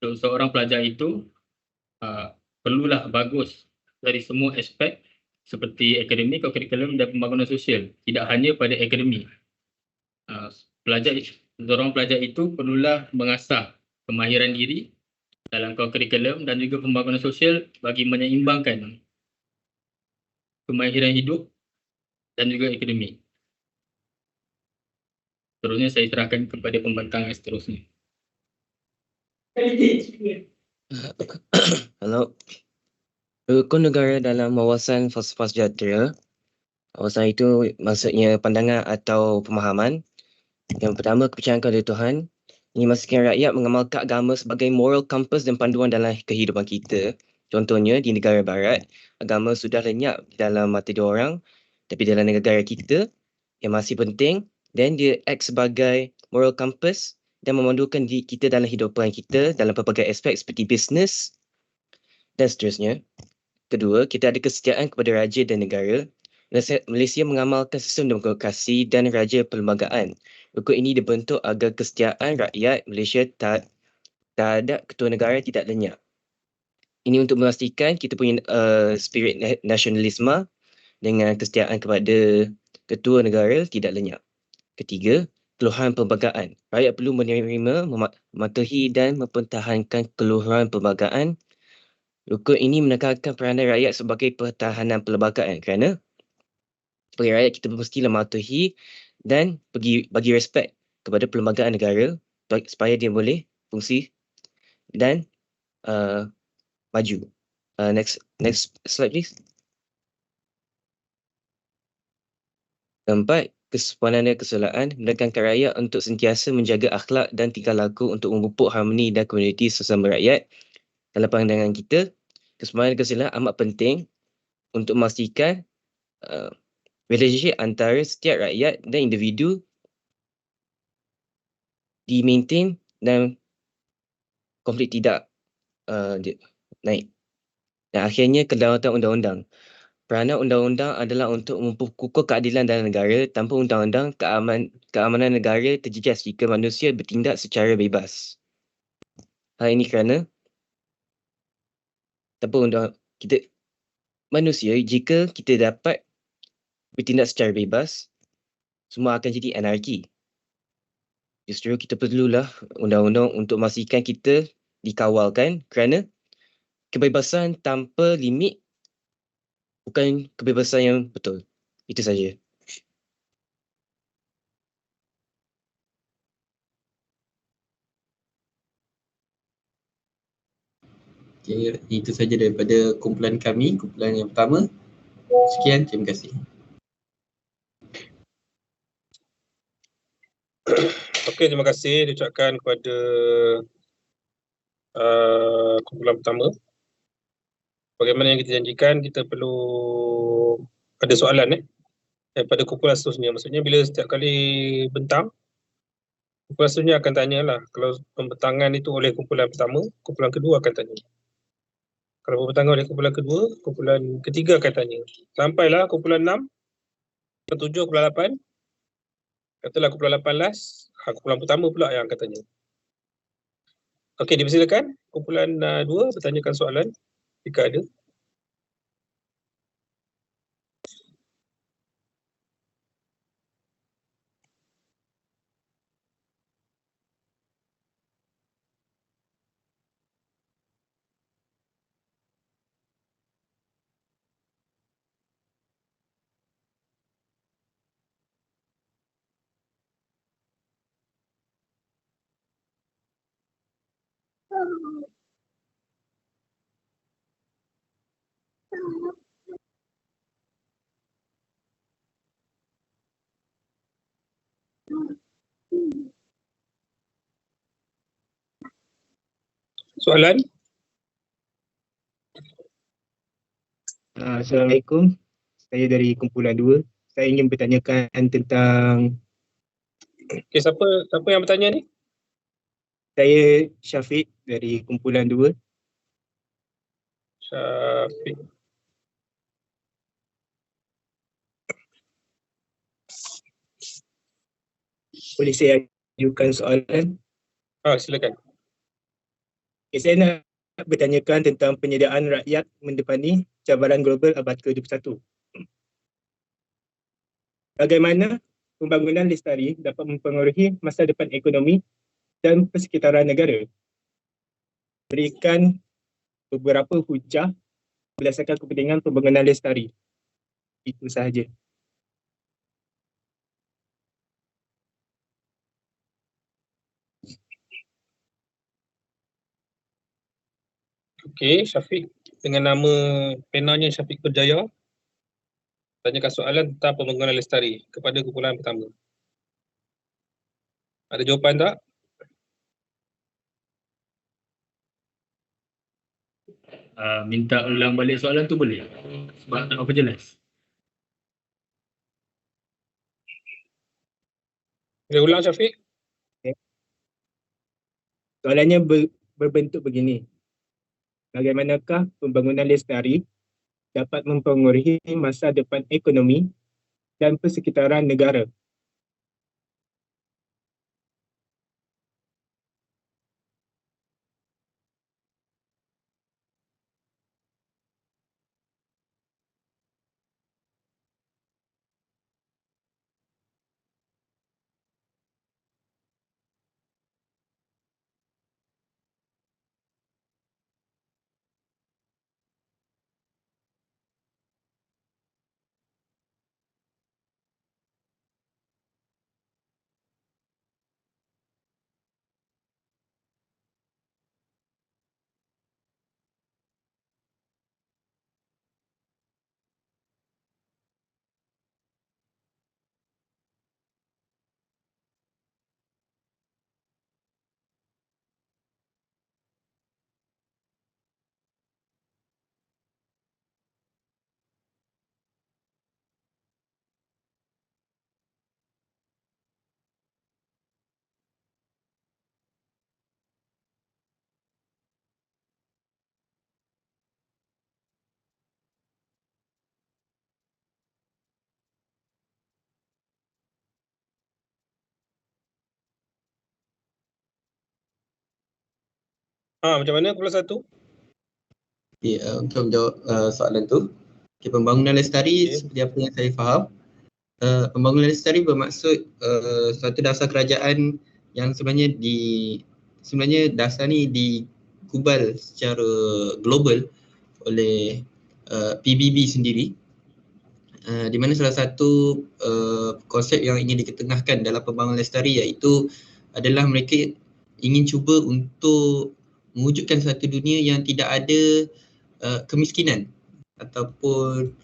seorang pelajar itu perlulah bagus dari semua aspek seperti akademik, kurikulum dan pembangunan sosial, tidak hanya pada akademik. Seorang pelajar itu perlulah mengasah kemahiran diri dalam kurikulum dan juga pembangunan sosial bagi menyeimbangkan kemahiran hidup dan juga akademik. Seterusnya saya serahkan kepada pembentang yang seterusnya.
Halo. Rukun negara dalam wawasan falsafah sejahtera. Wawasan itu maksudnya pandangan atau pemahaman. Yang pertama, kepercayaan kepada Tuhan. Ini memastikan rakyat mengamalkan agama sebagai moral compass dan panduan dalam kehidupan kita. Contohnya di negara barat, agama sudah lenyap dalam mata diorang, tapi dalam negara kita yang masih penting dan dia act sebagai moral compass dan memandukan diri kita dalam hidupan kita dalam pelbagai aspek seperti bisnes dan seterusnya. Kedua, kita ada kesetiaan kepada raja dan negara. Malaysia mengamalkan sistem demokrasi dan raja perlembagaan. Rukun ini dibentuk agar kesetiaan rakyat Malaysia terhadap ketua negara tidak lenyap. Ini untuk memastikan kita punya spirit nasionalisme dengan kesetiaan kepada ketua negara tidak lenyap. Ketiga, keluhuran perlembagaan. Rakyat perlu menerima, mematuhi dan mempertahankan keluhuran perlembagaan. Rukun ini menekankan peranan rakyat sebagai pertahanan perlembagaan kerana sebagai rakyat kita mestilah mematuhi dan bagi respect kepada perlembagaan negara supaya dia boleh fungsi dan maju. Next slide please. Keempat, kesepanan dan keselaan, menekankan rakyat untuk sentiasa menjaga akhlak dan tingkah laku untuk memupuk harmoni dan komuniti sesama rakyat. Dalam pandangan kita, kesepanan dan keselaan amat penting untuk memastikan relationship antara setiap rakyat dan individu di-maintain dan konflik tidak naik. Dan akhirnya, kedaulatan undang-undang. Peranan undang-undang adalah untuk memperkukuh keadilan dalam negara. Tanpa undang-undang, keamanan negara terjejas jika manusia bertindak secara bebas. Hal ini kerana tanpa manusia, jika kita dapat bertindak secara bebas, semua akan jadi anarki. Justru kita perlulah undang-undang untuk memastikan kita dikawalkan, kerana kebebasan tanpa limit bukan kebebasan yang betul. Itu saja.
Okay, itu saja daripada kumpulan kami, kumpulan yang pertama. Sekian, terima kasih.
Okey, terima kasih diucapkan kepada kumpulan pertama. Bagaimana yang kita janjikan, kita perlu ada soalan daripada kumpulan seterusnya. Maksudnya bila setiap kali bentang, kumpulan seterusnya akan tanyalah. Kalau pembentangan itu oleh kumpulan pertama, kumpulan kedua akan tanya. Kalau pembentangan oleh kumpulan kedua, kumpulan ketiga akan tanya. Sampailah kumpulan 6, kumpulan 7, kumpulan 8. Katalah kumpulan 8 last, kumpulan pertama pula yang akan tanya. Okey, dipersilakan kumpulan 2 bertanyakan soalan jika ada. Soalan?
Assalamualaikum. Saya dari kumpulan 2. Saya ingin bertanyakan tentang...
Okey, siapa yang bertanya ni?
Saya Syafiq dari kumpulan 2.
Syafiq.
Boleh saya ajukan soalan?
Silakan.
Okay, saya nak bertanyakan tentang penyediaan rakyat mendepani cabaran global abad ke-21. Bagaimana pembangunan lestari dapat mempengaruhi masa depan ekonomi dan persekitaran negara? Berikan beberapa hujah berdasarkan kepentingan pembangunan lestari. Itu sahaja.
Okey, Syafiq dengan nama penanya Syafiq Berjaya tanyakan soalan tentang pembangunan lestari kepada kumpulan pertama. Ada jawapan tak?
Minta ulang balik soalan tu boleh? Sebab tak apa jelas.
Boleh ulang Syafiq?
Okay. Soalannya berbentuk begini. Bagaimanakah pembangunan lestari dapat mempengaruhi masa depan ekonomi dan persekitaran negara?
Macam mana Kumpulan 1?
Okay, untuk menjawab soalan tu, okay, pembangunan lestari seperti apa yang saya faham, pembangunan lestari bermaksud suatu dasar kerajaan yang sebenarnya dasar ni digubal secara global oleh PBB sendiri, di mana salah satu konsep yang ingin diketengahkan dalam pembangunan lestari iaitu adalah mereka ingin cuba untuk mewujudkan satu dunia yang tidak ada kemiskinan ataupun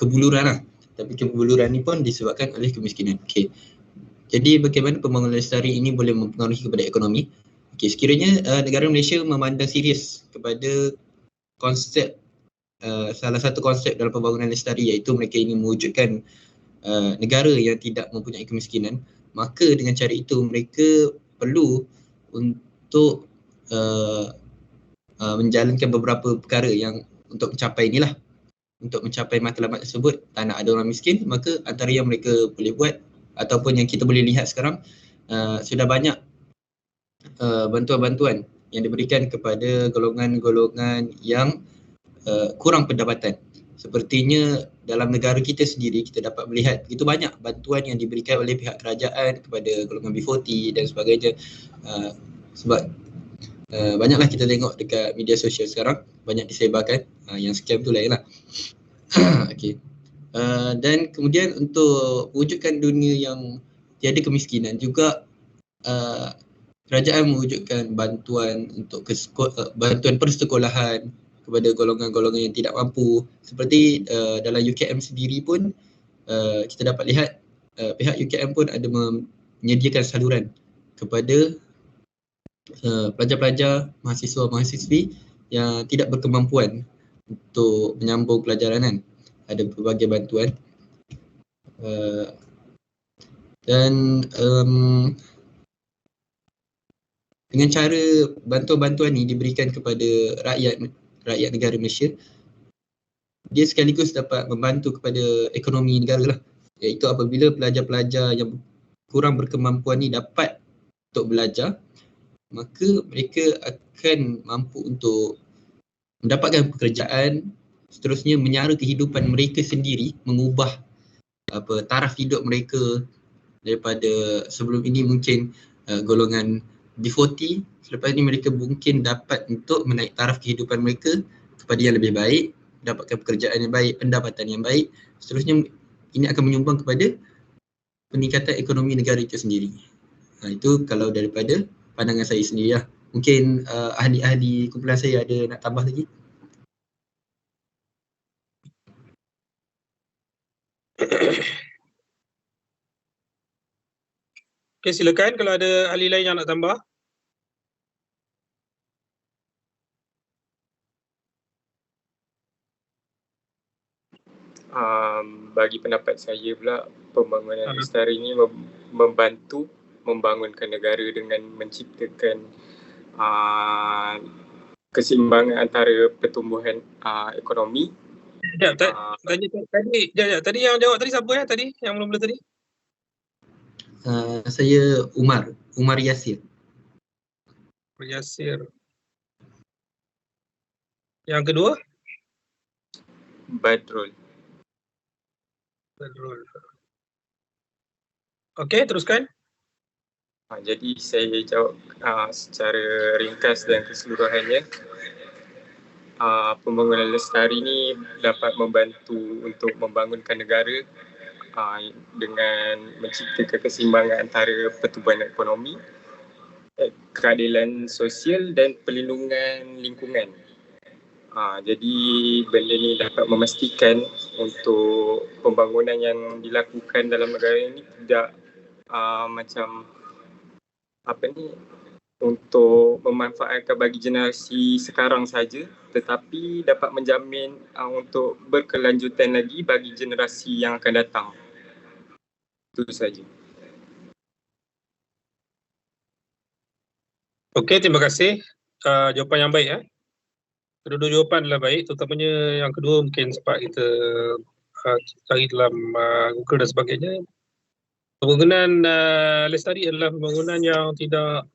kebuluran lah. Tapi kebuluran ni pun disebabkan oleh kemiskinan. Okay. Jadi bagaimana pembangunan lestari ini boleh mempengaruhi kepada ekonomi? Okay, sekiranya negara Malaysia memandang serius kepada konsep salah satu konsep dalam pembangunan lestari iaitu mereka ingin mewujudkan negara yang tidak mempunyai kemiskinan, maka dengan cara itu mereka perlu untuk menjalankan beberapa perkara yang untuk mencapai inilah. Untuk mencapai matlamat tersebut, tak nak ada orang miskin, maka antara yang mereka boleh buat ataupun yang kita boleh lihat sekarang, sudah banyak bantuan-bantuan yang diberikan kepada golongan-golongan yang kurang pendapatan. Sepertinya dalam negara kita sendiri kita dapat melihat begitu banyak bantuan yang diberikan oleh pihak kerajaan kepada golongan B40 dan sebagainya. Sebab banyaklah kita tengok dekat media sosial sekarang, banyak disebarkan, yang scam tu lain lah. Okay. Dan kemudian untuk wujudkan dunia yang tiada kemiskinan juga, kerajaan mewujudkan bantuan untuk bantuan persekolahan kepada golongan-golongan yang tidak mampu. Seperti dalam UKM sendiri pun kita dapat lihat pihak UKM pun ada menyediakan saluran kepada pelajar-pelajar, mahasiswa-mahasiswi yang tidak berkemampuan untuk menyambung pelajaran kan. Ada berbagai bantuan dan dengan cara bantuan-bantuan ni diberikan kepada rakyat negara Malaysia, dia sekaligus dapat membantu kepada ekonomi negara lah. Iaitu apabila pelajar-pelajar yang kurang berkemampuan ni dapat untuk belajar, maka mereka akan mampu untuk mendapatkan pekerjaan, seterusnya menyara kehidupan mereka sendiri, mengubah taraf hidup mereka daripada sebelum ini mungkin golongan B40, selepas ini mereka mungkin dapat untuk menaik taraf kehidupan mereka kepada yang lebih baik, mendapatkan pekerjaan yang baik, pendapatan yang baik, seterusnya ini akan menyumbang kepada peningkatan ekonomi negara itu sendiri. Itu kalau daripada pandangan saya sendiri lah. Mungkin ahli-ahli kumpulan saya ada nak tambah lagi?
Okay, silakan kalau ada ahli lain yang nak tambah.
Bagi pendapat saya pula, pembangunan lestari ini membantu membangunkan negara dengan menciptakan keseimbangan antara pertumbuhan ekonomi. Tadi yang jawab tadi siapa tadi? Yang mula-mula tadi?
Saya Umar Yasir.
Yang kedua?
Badrul. Okey, teruskan. Jadi saya jawab secara ringkas dan keseluruhannya. Pembangunan lestari ini dapat membantu untuk membangunkan negara dengan menciptakan keseimbangan antara pertumbuhan ekonomi, keadilan sosial dan perlindungan lingkungan. Jadi benda ni dapat memastikan untuk pembangunan yang dilakukan dalam negara ini tidak macam untuk memanfaatkan bagi generasi sekarang saja, tetapi dapat menjamin untuk berkelanjutan lagi bagi generasi yang akan datang. Itu saja.
Okey, terima kasih. Jawapan yang baik. Kedua-dua jawapan adalah baik, terutamanya yang kedua mungkin sempat kita cari dalam Google dan sebagainya. Pembangunan lestari adalah pembangunan yang tidak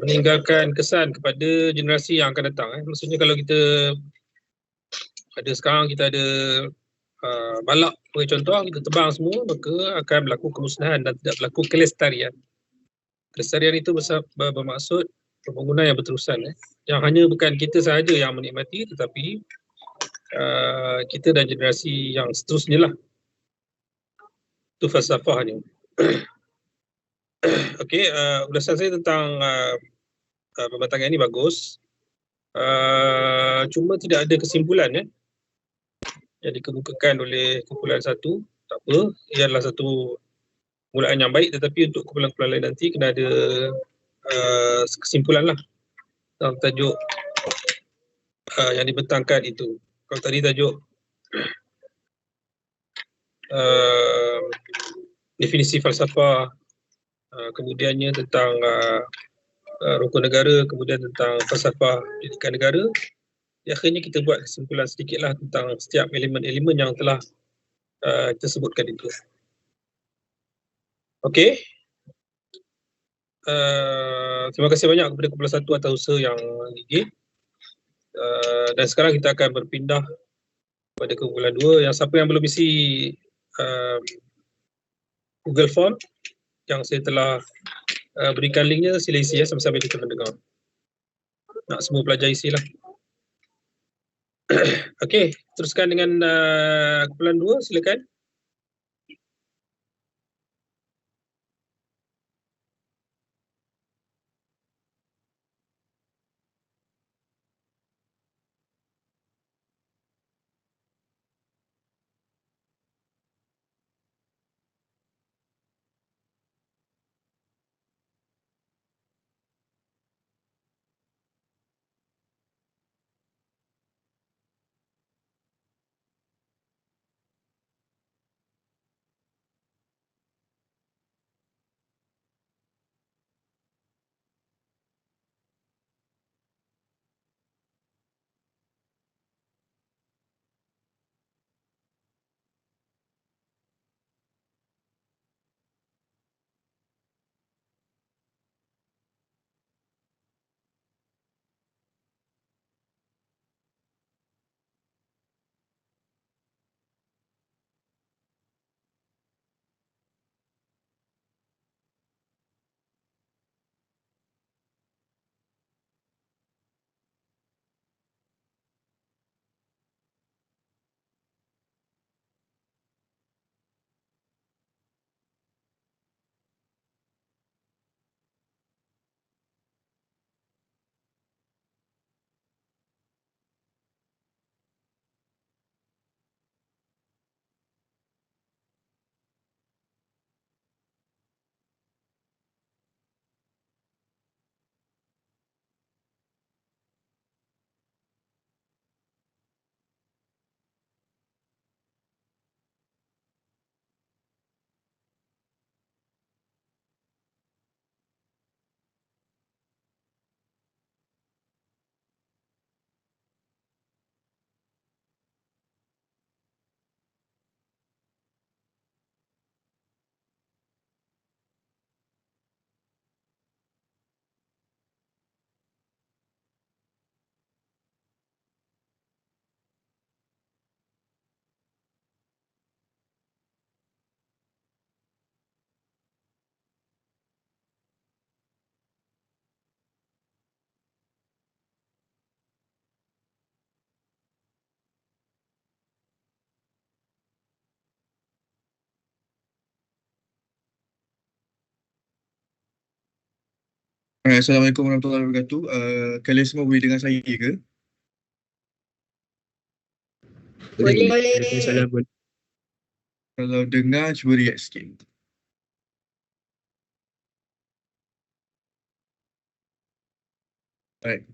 meninggalkan kesan kepada generasi yang akan datang. Maksudnya kalau kita ada sekarang kita ada balak sebagai contoh, kita tebang semua, maka akan berlaku kemusnahan dan tidak berlaku kelestarian. Kelestarian itu bermaksud pembangunan yang berterusan. Yang hanya bukan kita sahaja yang menikmati, tetapi kita dan generasi yang seterusnya lah. Itu falsafahnya. Okey, ulasan saya tentang pembatangan ini bagus. Cuma tidak ada kesimpulan yang dikemukakan oleh kumpulan satu. Tak apa, ia adalah satu mulaan yang baik, tetapi untuk kumpulan-kumpulan lain nanti kena ada kesimpulan lah dalam tajuk yang dibentangkan itu. Kalau tadi tajuk definisi falsafah, kemudiannya tentang rukun negara, kemudian tentang falsafah pendidikan negara, akhirnya kita buat kesimpulan sedikitlah tentang setiap elemen-elemen yang telah kita sebutkan itu. Okey. Terima kasih banyak kepada kumpulan satu atas usaha yang gigih. Dan sekarang kita akan berpindah pada kumpulan 2. Yang siapa yang belum isi Google Form yang saya telah berikan linknya, sila isi sambil-sambil kita mendengar. Nak semua pelajar isilah. Okey, teruskan dengan kumpulan 2, silakan.
Assalamualaikum warahmatullahi wabarakatuh. Kalian semua boleh dengar saya ke?
Boleh.
Kalau dengar, cuba react sikit. Baik.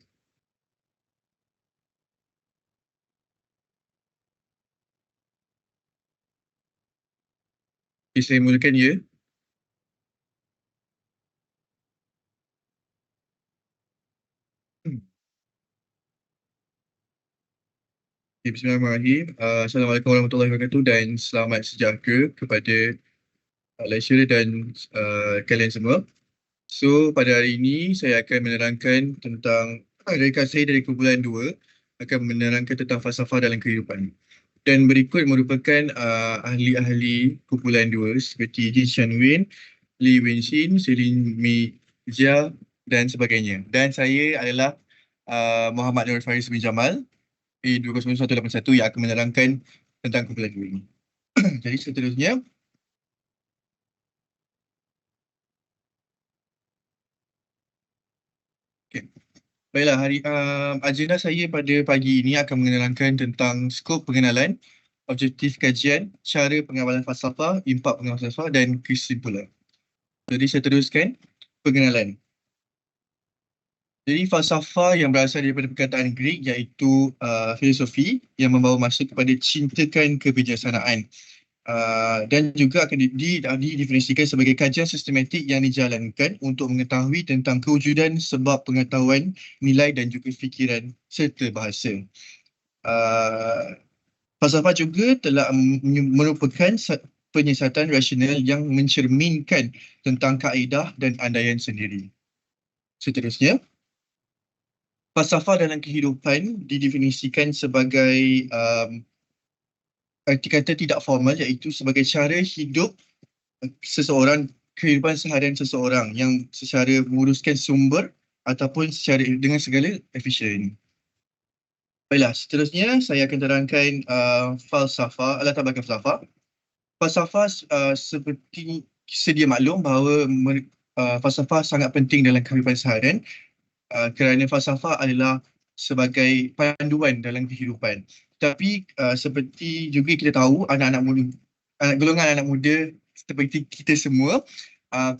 Okay, saya mulakan ya. Bismillahirrahmanirrahim. Assalamualaikum warahmatullahi wabarakatuh dan selamat sejahtera kepada lecturer dan kalian semua. So pada hari ini saya akan menerangkan tentang reka saya dari kumpulan 2 akan menerangkan tentang falsafah dalam kehidupan. Dan berikut merupakan ahli-ahli kumpulan 2 seperti Jin Shan Win, Lee Wenxin, Celine Mi Jia dan sebagainya. Dan saya adalah Muhammad Nur Faris bin Jamal E20181 yang akan menerangkan tentang kumpulan 2 ini. Jadi seterusnya, baiklah, agenda saya pada pagi ini akan menerangkan tentang skop pengenalan, objektif kajian, cara pengawalan falsafah, impak pengawalan falsafah dan kesimpulan. Jadi saya teruskan pengenalan. Jadi falsafah yang berasal daripada perkataan Greek iaitu filosofi yang membawa maksud kepada cintakan kebijaksanaan. Dan juga akan didefinisikan sebagai kajian sistematik yang dijalankan untuk mengetahui tentang kewujudan sebab pengetahuan, nilai dan juga fikiran serta bahasa. Falsafah juga telah merupakan penyiasatan rasional yang mencerminkan tentang kaedah dan andaian sendiri. Seterusnya, falsafah dalam kehidupan didefinisikan sebagai arti kata tidak formal iaitu sebagai cara hidup seseorang, kehidupan seharian seseorang yang secara menguruskan sumber ataupun secara dengan segala efisien. Baiklah, seterusnya saya akan terangkan falsafah, latar belakang falsafah. Falsafah seperti sedia maklum bahawa falsafah sangat penting dalam kehidupan seharian kerana falsafah adalah sebagai panduan dalam kehidupan. Tapi seperti juga kita tahu golongan anak muda seperti kita semua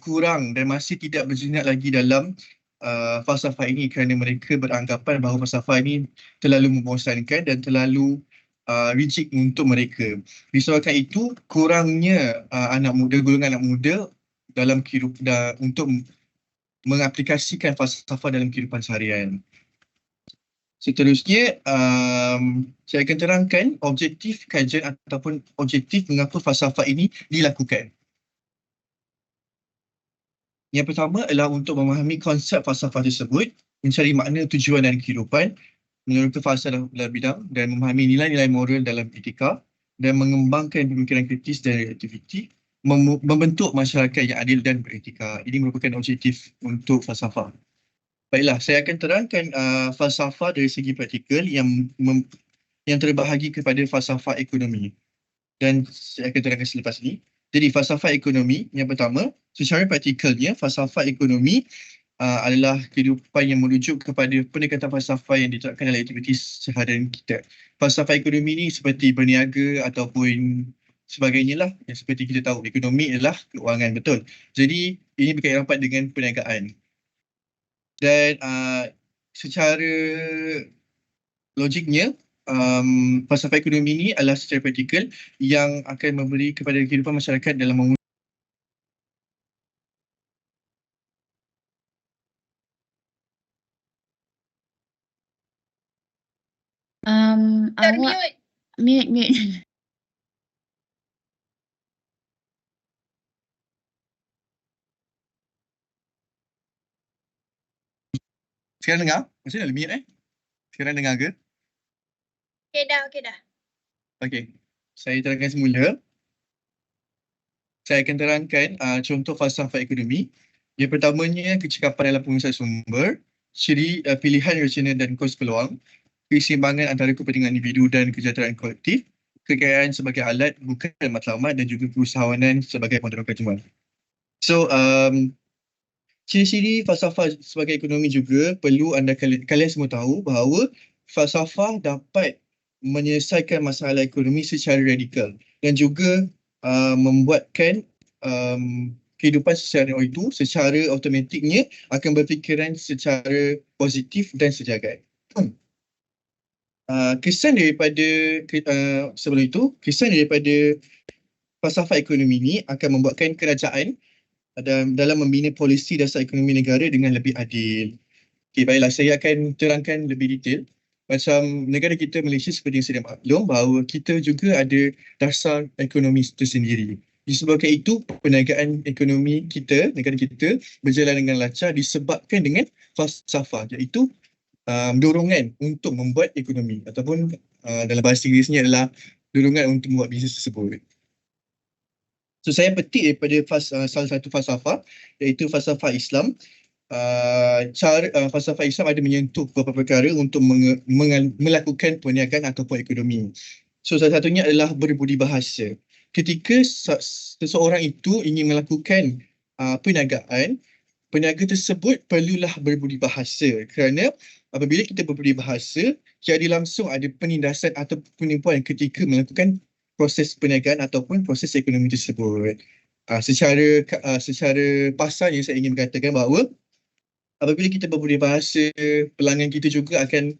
kurang dan masih tidak berminat lagi dalam falsafah ini kerana mereka beranggapan bahawa falsafah ini terlalu membosankan dan terlalu rigid untuk mereka. Disebabkan itu kurangnya golongan anak muda dalam kehidupan untuk mengaplikasikan falsafah dalam kehidupan seharian. Seterusnya, saya akan terangkan objektif kajian ataupun objektif mengapa falsafah ini dilakukan. Yang pertama adalah untuk memahami konsep falsafah tersebut, mencari makna tujuan dan kehidupan, menerangkan falsafah dalam bidang dan memahami nilai-nilai moral dalam etika dan mengembangkan pemikiran kritis dan aktiviti, membentuk masyarakat yang adil dan beretika. Ini merupakan objektif untuk falsafah. Baiklah, saya akan terangkan falsafah dari segi praktikal yang terbahagi kepada falsafah ekonomi. Dan saya akan terangkan selepas ini. Jadi falsafah ekonomi yang pertama, secara praktikalnya falsafah ekonomi adalah kehidupan yang merujuk kepada pendekatan falsafah yang diterapkan dalam aktiviti seharian kita. Falsafah ekonomi ini seperti berniaga ataupun sebagainya lah. Yang seperti kita tahu, ekonomi adalah keuangan, betul. Jadi ini berkaitan rapat dengan perniagaan. Dan secara logiknya, falsafah ekonomi ini adalah secara praktikal yang akan memberi kepada kehidupan masyarakat dalam
awak mute.
Sekarang dengar? Macam mana limit Sekarang dengar ke?
Okey dah.
Okey. Saya terangkan semula. Saya akan terangkan contoh falsafah ekonomi. Yang pertamanya, kecekapan dalam pengurusan sumber, ciri pilihan rasional dan kos peluang, keseimbangan antara kepentingan individu dan kesejahteraan kolektif, kekayaan sebagai alat bukan matlamat dan juga keusahawanan sebagai pengatur kejuan. So, ciri-ciri falsafah sebagai ekonomi juga perlu kalian semua tahu bahawa falsafah dapat menyelesaikan masalah ekonomi secara radikal dan juga membuatkan kehidupan seseorang itu secara automatiknya akan berfikiran secara positif dan sejagat. Kesan daripada falsafah ekonomi ini akan membuatkan kerajaan dalam membina polisi dasar ekonomi negara dengan lebih adil. Okey, baiklah, saya akan terangkan lebih detail. Macam negara kita Malaysia seperti yang saya maklum bahawa kita juga ada dasar ekonomi tersendiri. Disebabkan itu, perniagaan ekonomi kita, negara kita berjalan dengan lancar disebabkan dengan falsafah, iaitu dorongan untuk membuat ekonomi ataupun dalam bahasa Inggerisnya adalah dorongan untuk membuat bisnes tersebut. So saya petik daripada salah satu falsafah, iaitu falsafah Islam. Falsafah Islam ada menyentuh beberapa perkara untuk melakukan perniagaan ataupun ekonomi. So salah satunya adalah berbudi bahasa. Ketika seseorang itu ingin melakukan perniagaan, peniaga tersebut perlulah berbudi bahasa, kerana apabila kita berbudi bahasa, tiada langsung ada penindasan atau penipuan ketika melakukan proses perniagaan ataupun proses ekonomi tersebut. Secara pasalnya saya ingin mengatakan bahawa apabila kita berbudi bahasa, pelanggan kita juga akan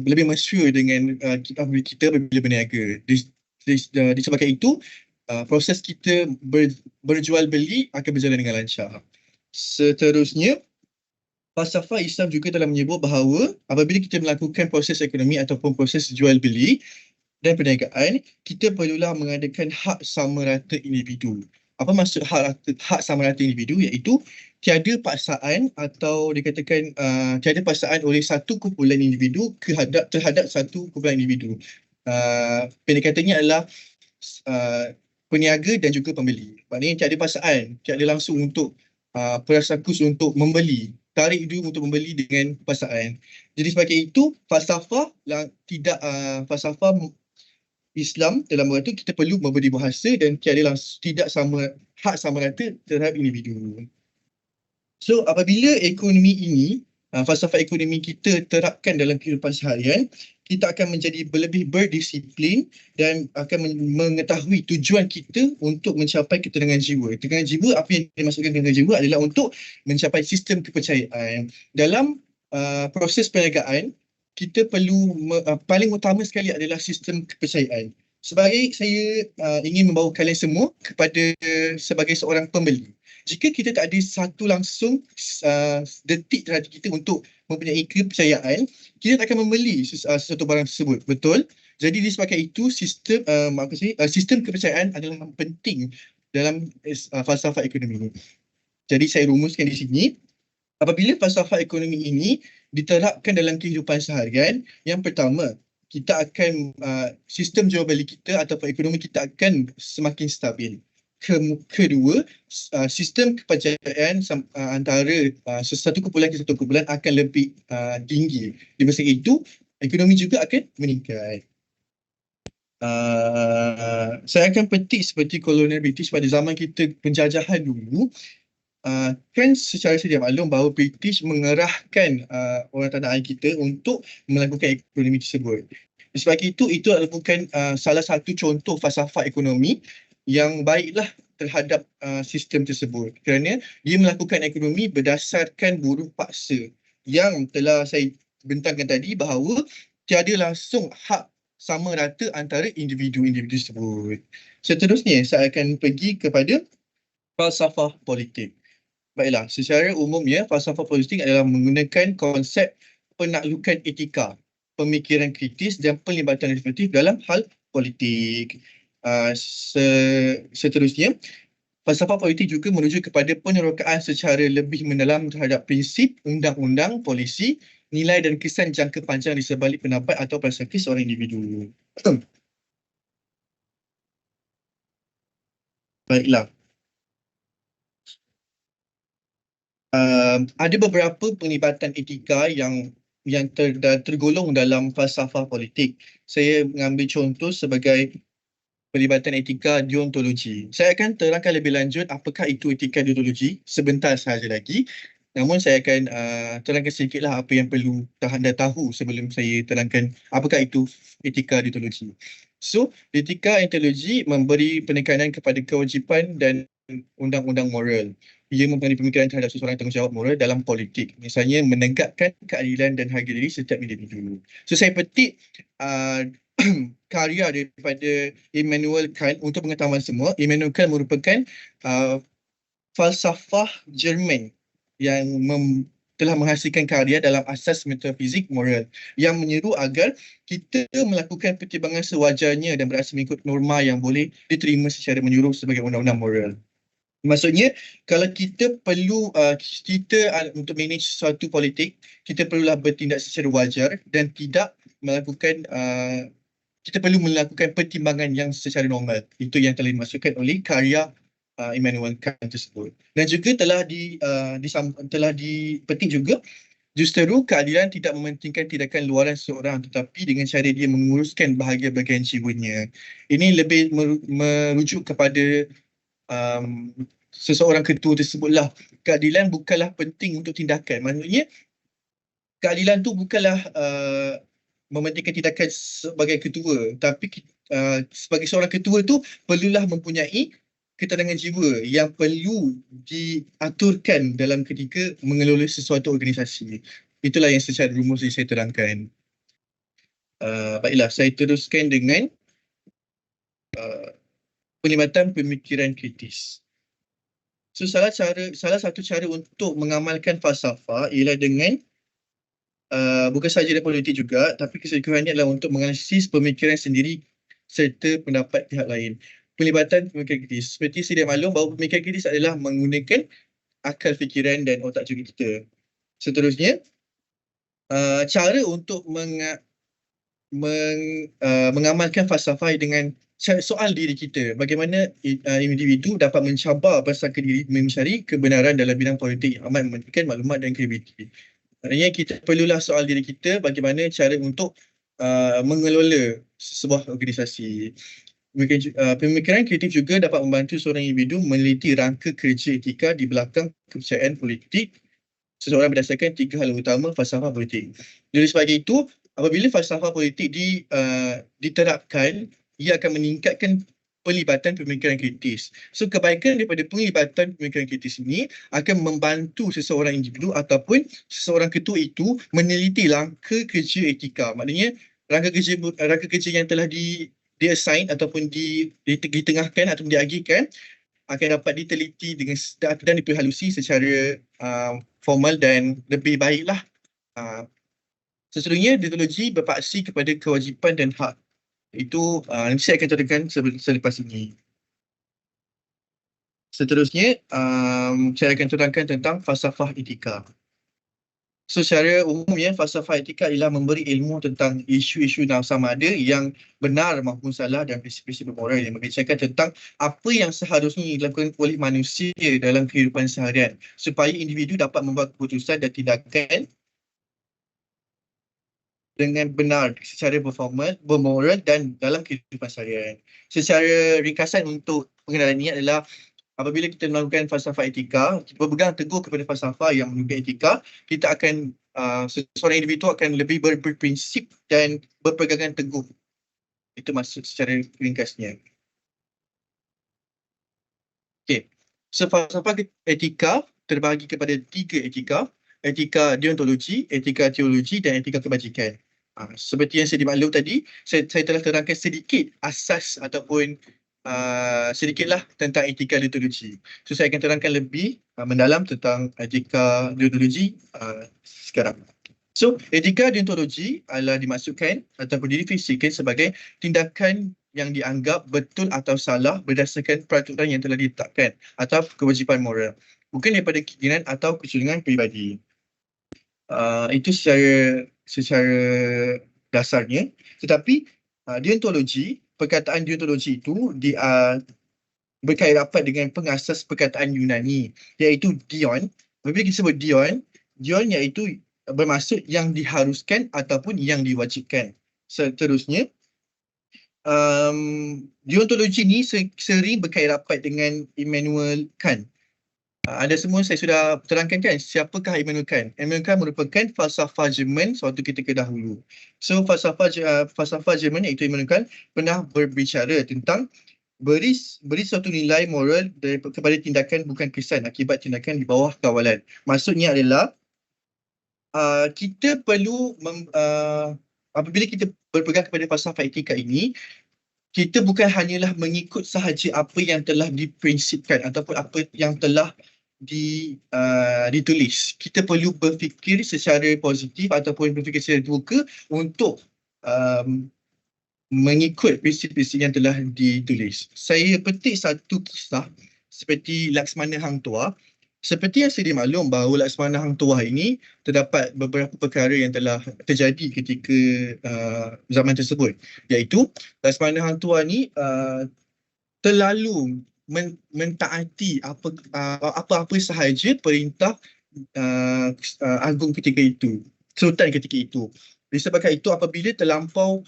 lebih mesra dengan kita apabila berniaga. Disebabkan itu, proses kita berjual beli akan berjalan dengan lancar. Seterusnya, falsafah Islam juga telah menyebut bahawa apabila kita melakukan proses ekonomi ataupun proses jual beli dan perniagaan, kita perlulah mengadakan hak sama rata individu. Apa maksud hak sama rata individu? Iaitu tiada paksaan atau dikatakan tiada paksaan oleh satu kumpulan individu terhadap satu kumpulan individu. Pendekatannya adalah peniaga dan juga pembeli. Maknanya tiada paksaan, tiada langsung untuk perasakus untuk membeli, tarik dulu untuk membeli dengan paksaan. Jadi sebagai itu, falsafah falsafah Islam dalam berkata kita perlu memberi bahasa dan tidak hak sama rata terhadap individu. So apabila ekonomi ini, falsafah ekonomi kita terapkan dalam kehidupan seharian, kita akan menjadi lebih berdisiplin dan akan mengetahui tujuan kita untuk mencapai ketenangan jiwa. Ketenangan jiwa, apa yang dimaksudkan ketenangan jiwa adalah untuk mencapai sistem kepercayaan. Dalam proses perniagaan, kita perlu, paling utama sekali adalah sistem kepercayaan. Sebagai saya ingin membawa kalian semua sebagai seorang pembeli. Jika kita tak ada satu langsung detik terhadap kita untuk mempunyai kepercayaan, kita tak akan membeli sesuatu barang tersebut. Betul? Jadi disebabkan itu sistem kepercayaan adalah penting dalam falsafah ekonomi. Jadi saya rumuskan di sini, apabila falsafah ekonomi ini diterapkan dalam kehidupan seharian, yang pertama, kita akan sistem jual beli kita ataupun ekonomi kita akan semakin stabil. Kedua, sistem kepercayaan antara satu kumpulan ke satu kumpulan akan lebih tinggi. Di masa itu, ekonomi juga akan meningkat. Saya akan petik seperti kolonial British pada zaman kita penjajahan dulu, kan secara sedia maklum bahawa British mengerahkan orang tanah air kita untuk melakukan ekonomi tersebut. Sebab itu bukan salah satu contoh falsafah ekonomi yang baiklah terhadap sistem tersebut, kerana dia melakukan ekonomi berdasarkan buruh paksa yang telah saya bentangkan tadi bahawa tiada langsung hak sama rata antara individu-individu tersebut. Seterusnya saya akan pergi kepada falsafah politik. Baiklah, secara umumnya falsafah politik adalah menggunakan konsep penaklukan etika, pemikiran kritis dan pelibatan reflektif dalam hal politik. Seterusnya, falsafah politik juga merujuk kepada penerokaan secara lebih mendalam terhadap prinsip, undang-undang, polisi, nilai dan kesan jangka panjang di sebalik pendapat atau perspektif seorang individu. Baiklah. Ada beberapa pelibatan etika yang tergolong dalam falsafah politik. Saya mengambil contoh sebagai pelibatan etika deontologi. Saya akan terangkan lebih lanjut apakah itu etika deontologi sebentar sahaja lagi. Namun saya akan terangkan sedikitlah apa yang perlu anda tahu sebelum saya terangkan apakah itu etika deontologi. So, etika deontologi memberi penekanan kepada kewajipan dan undang-undang moral. Ia mempunyai pemikiran terhadap seseorang tanggungjawab moral dalam politik. Misalnya menegakkan keadilan dan harga diri setiap individu. So saya petik karya daripada Immanuel Kant. Untuk pengetahuan semua, Immanuel Kant merupakan falsafah Jerman yang telah menghasilkan karya dalam asas metafizik moral yang menyeru agar kita melakukan pertimbangan sewajarnya dan berasa mengikut norma yang boleh diterima secara menyeluruh sebagai undang-undang moral. Maksudnya, kalau kita perlu untuk manage suatu politik, kita perlulah bertindak secara wajar dan tidak melakukan kita perlu melakukan pertimbangan yang secara normal. Itu yang telah dimasukkan oleh karya Immanuel Kant tersebut. Dan juga telah dipetik juga, justeru keadilan tidak mementingkan tindakan luaran seseorang tetapi dengan cara dia menguruskan bahagian-bahagian jiwanya. Ini lebih merujuk kepada seseorang ketua tersebutlah. Keadilan bukanlah penting untuk tindakan. Maksudnya keadilan tu bukanlah mementingkan tindakan sebagai ketua, tapi sebagai seorang ketua tu perlulah mempunyai ketenangan jiwa yang perlu diaturkan dalam ketika mengelola sesuatu organisasi. Itulah yang secara rumus saya terangkan. Baiklah, saya teruskan dengan penglibatan pemikiran kritis. So, salah satu cara untuk mengamalkan falsafah ialah dengan bukan sahaja dari politik juga, tapi keseluruhannya adalah untuk menganalisis pemikiran sendiri serta pendapat pihak lain. Pelibatan pemikiran kritis. Seperti sedia maklum bahawa pemikiran kritis adalah menggunakan akal fikiran dan otak juga kita. Seterusnya, cara untuk mengamalkan falsafah dengan soal diri kita. Bagaimana individu dapat mencabar prasangka diri mencari kebenaran dalam bidang politik yang amat mementingkan maklumat dan kredibiliti. Maknanya kita perlulah soal diri kita bagaimana cara untuk mengelola sebuah organisasi. Pemikiran kritis juga dapat membantu seorang individu meneliti rangka kerja etika di belakang kepercayaan politik seseorang berdasarkan 3 hal utama falsafah politik. Jadi sebagai itu, apabila falsafah politik diterapkan, ia akan meningkatkan pelibatan pemikiran kritis. So kebaikan daripada pelibatan pemikiran kritis ini akan membantu seseorang individu ataupun seseorang ketua itu meneliti rangka kerja etika. Maknanya rangka kerja yang telah di-assign ataupun ditengahkan atau diagihkan akan dapat diteliti dengan sedap dan diperhalusi secara formal dan lebih baiklah. Seterusnya, deontologi berpaksi kepada kewajipan dan hak. Itu nanti saya akan terangkan selepas ini. Seterusnya, saya akan terangkan tentang falsafah etika. So, secara umumnya, falsafah etika ialah memberi ilmu tentang isu-isu sama ada yang benar maupun salah dan prinsip-prinsip moral yang membicarakan tentang apa yang seharusnya dilakukan oleh manusia dalam kehidupan seharian supaya individu dapat membuat keputusan dan tindakan dengan benar secara bermoral dan dalam kehidupan seharian. Secara ringkasan untuk pengenalan ini adalah apabila kita melakukan falsafah etika, berpegang teguh kepada falsafah yang menunjukkan etika, kita akan, seseorang individu akan lebih berprinsip dan berpegangan teguh. Itu maksud secara ringkasnya. Okey. So, falsafah etika terbahagi kepada 3 etika. Etika deontologi, etika teologi dan etika kebajikan. Seperti yang saya dimaklum tadi, saya telah terangkan sedikit asas ataupun sedikitlah tentang etika deontologi. So, saya akan terangkan lebih mendalam tentang etika deontologi sekarang. So, etika deontologi adalah dimaksudkan ataupun didefinisikan sebagai tindakan yang dianggap betul atau salah berdasarkan peraturan yang telah ditetapkan atau kewajipan moral, bukan daripada keinginan atau kecenderungan peribadi. Itu secara dasarnya. Tetapi deontologi, perkataan deontologi itu berkait rapat dengan pengasas perkataan Yunani, iaitu dion. Apabila kita sebut dion iaitu bermaksud yang diharuskan ataupun yang diwajibkan. Seterusnya, deontologi ini sering berkait rapat dengan Immanuel Kant. Anda semua saya sudah terangkan kan siapakah Immanuel Kant. Immanuel Kant merupakan falsafah Jerman suatu ketika dahulu. So falsafah Jerman iaitu Immanuel Kant pernah berbicara tentang beri suatu nilai moral kepada tindakan bukan kesan akibat tindakan di bawah kawalan. Maksudnya adalah kita perlu apabila kita berpegang kepada falsafah etika ini, kita bukan hanyalah mengikut sahaja apa yang telah diprinsipkan ataupun apa yang telah ditulis. Kita perlu berfikir secara positif ataupun berfikir secara terbuka untuk mengikut prinsip-prinsip yang telah ditulis. Saya petik satu kisah seperti Laksmana Hang Tuah. Seperti yang sedia maklum bahawa Laksmana Hang Tuah ini terdapat beberapa perkara yang telah terjadi ketika zaman tersebut, iaitu Laksmana Hang Tuah ni terlalu mentaati apa-apa sahaja perintah agung ketika itu, sultan ketika itu. Disebabkan itu apabila terlampau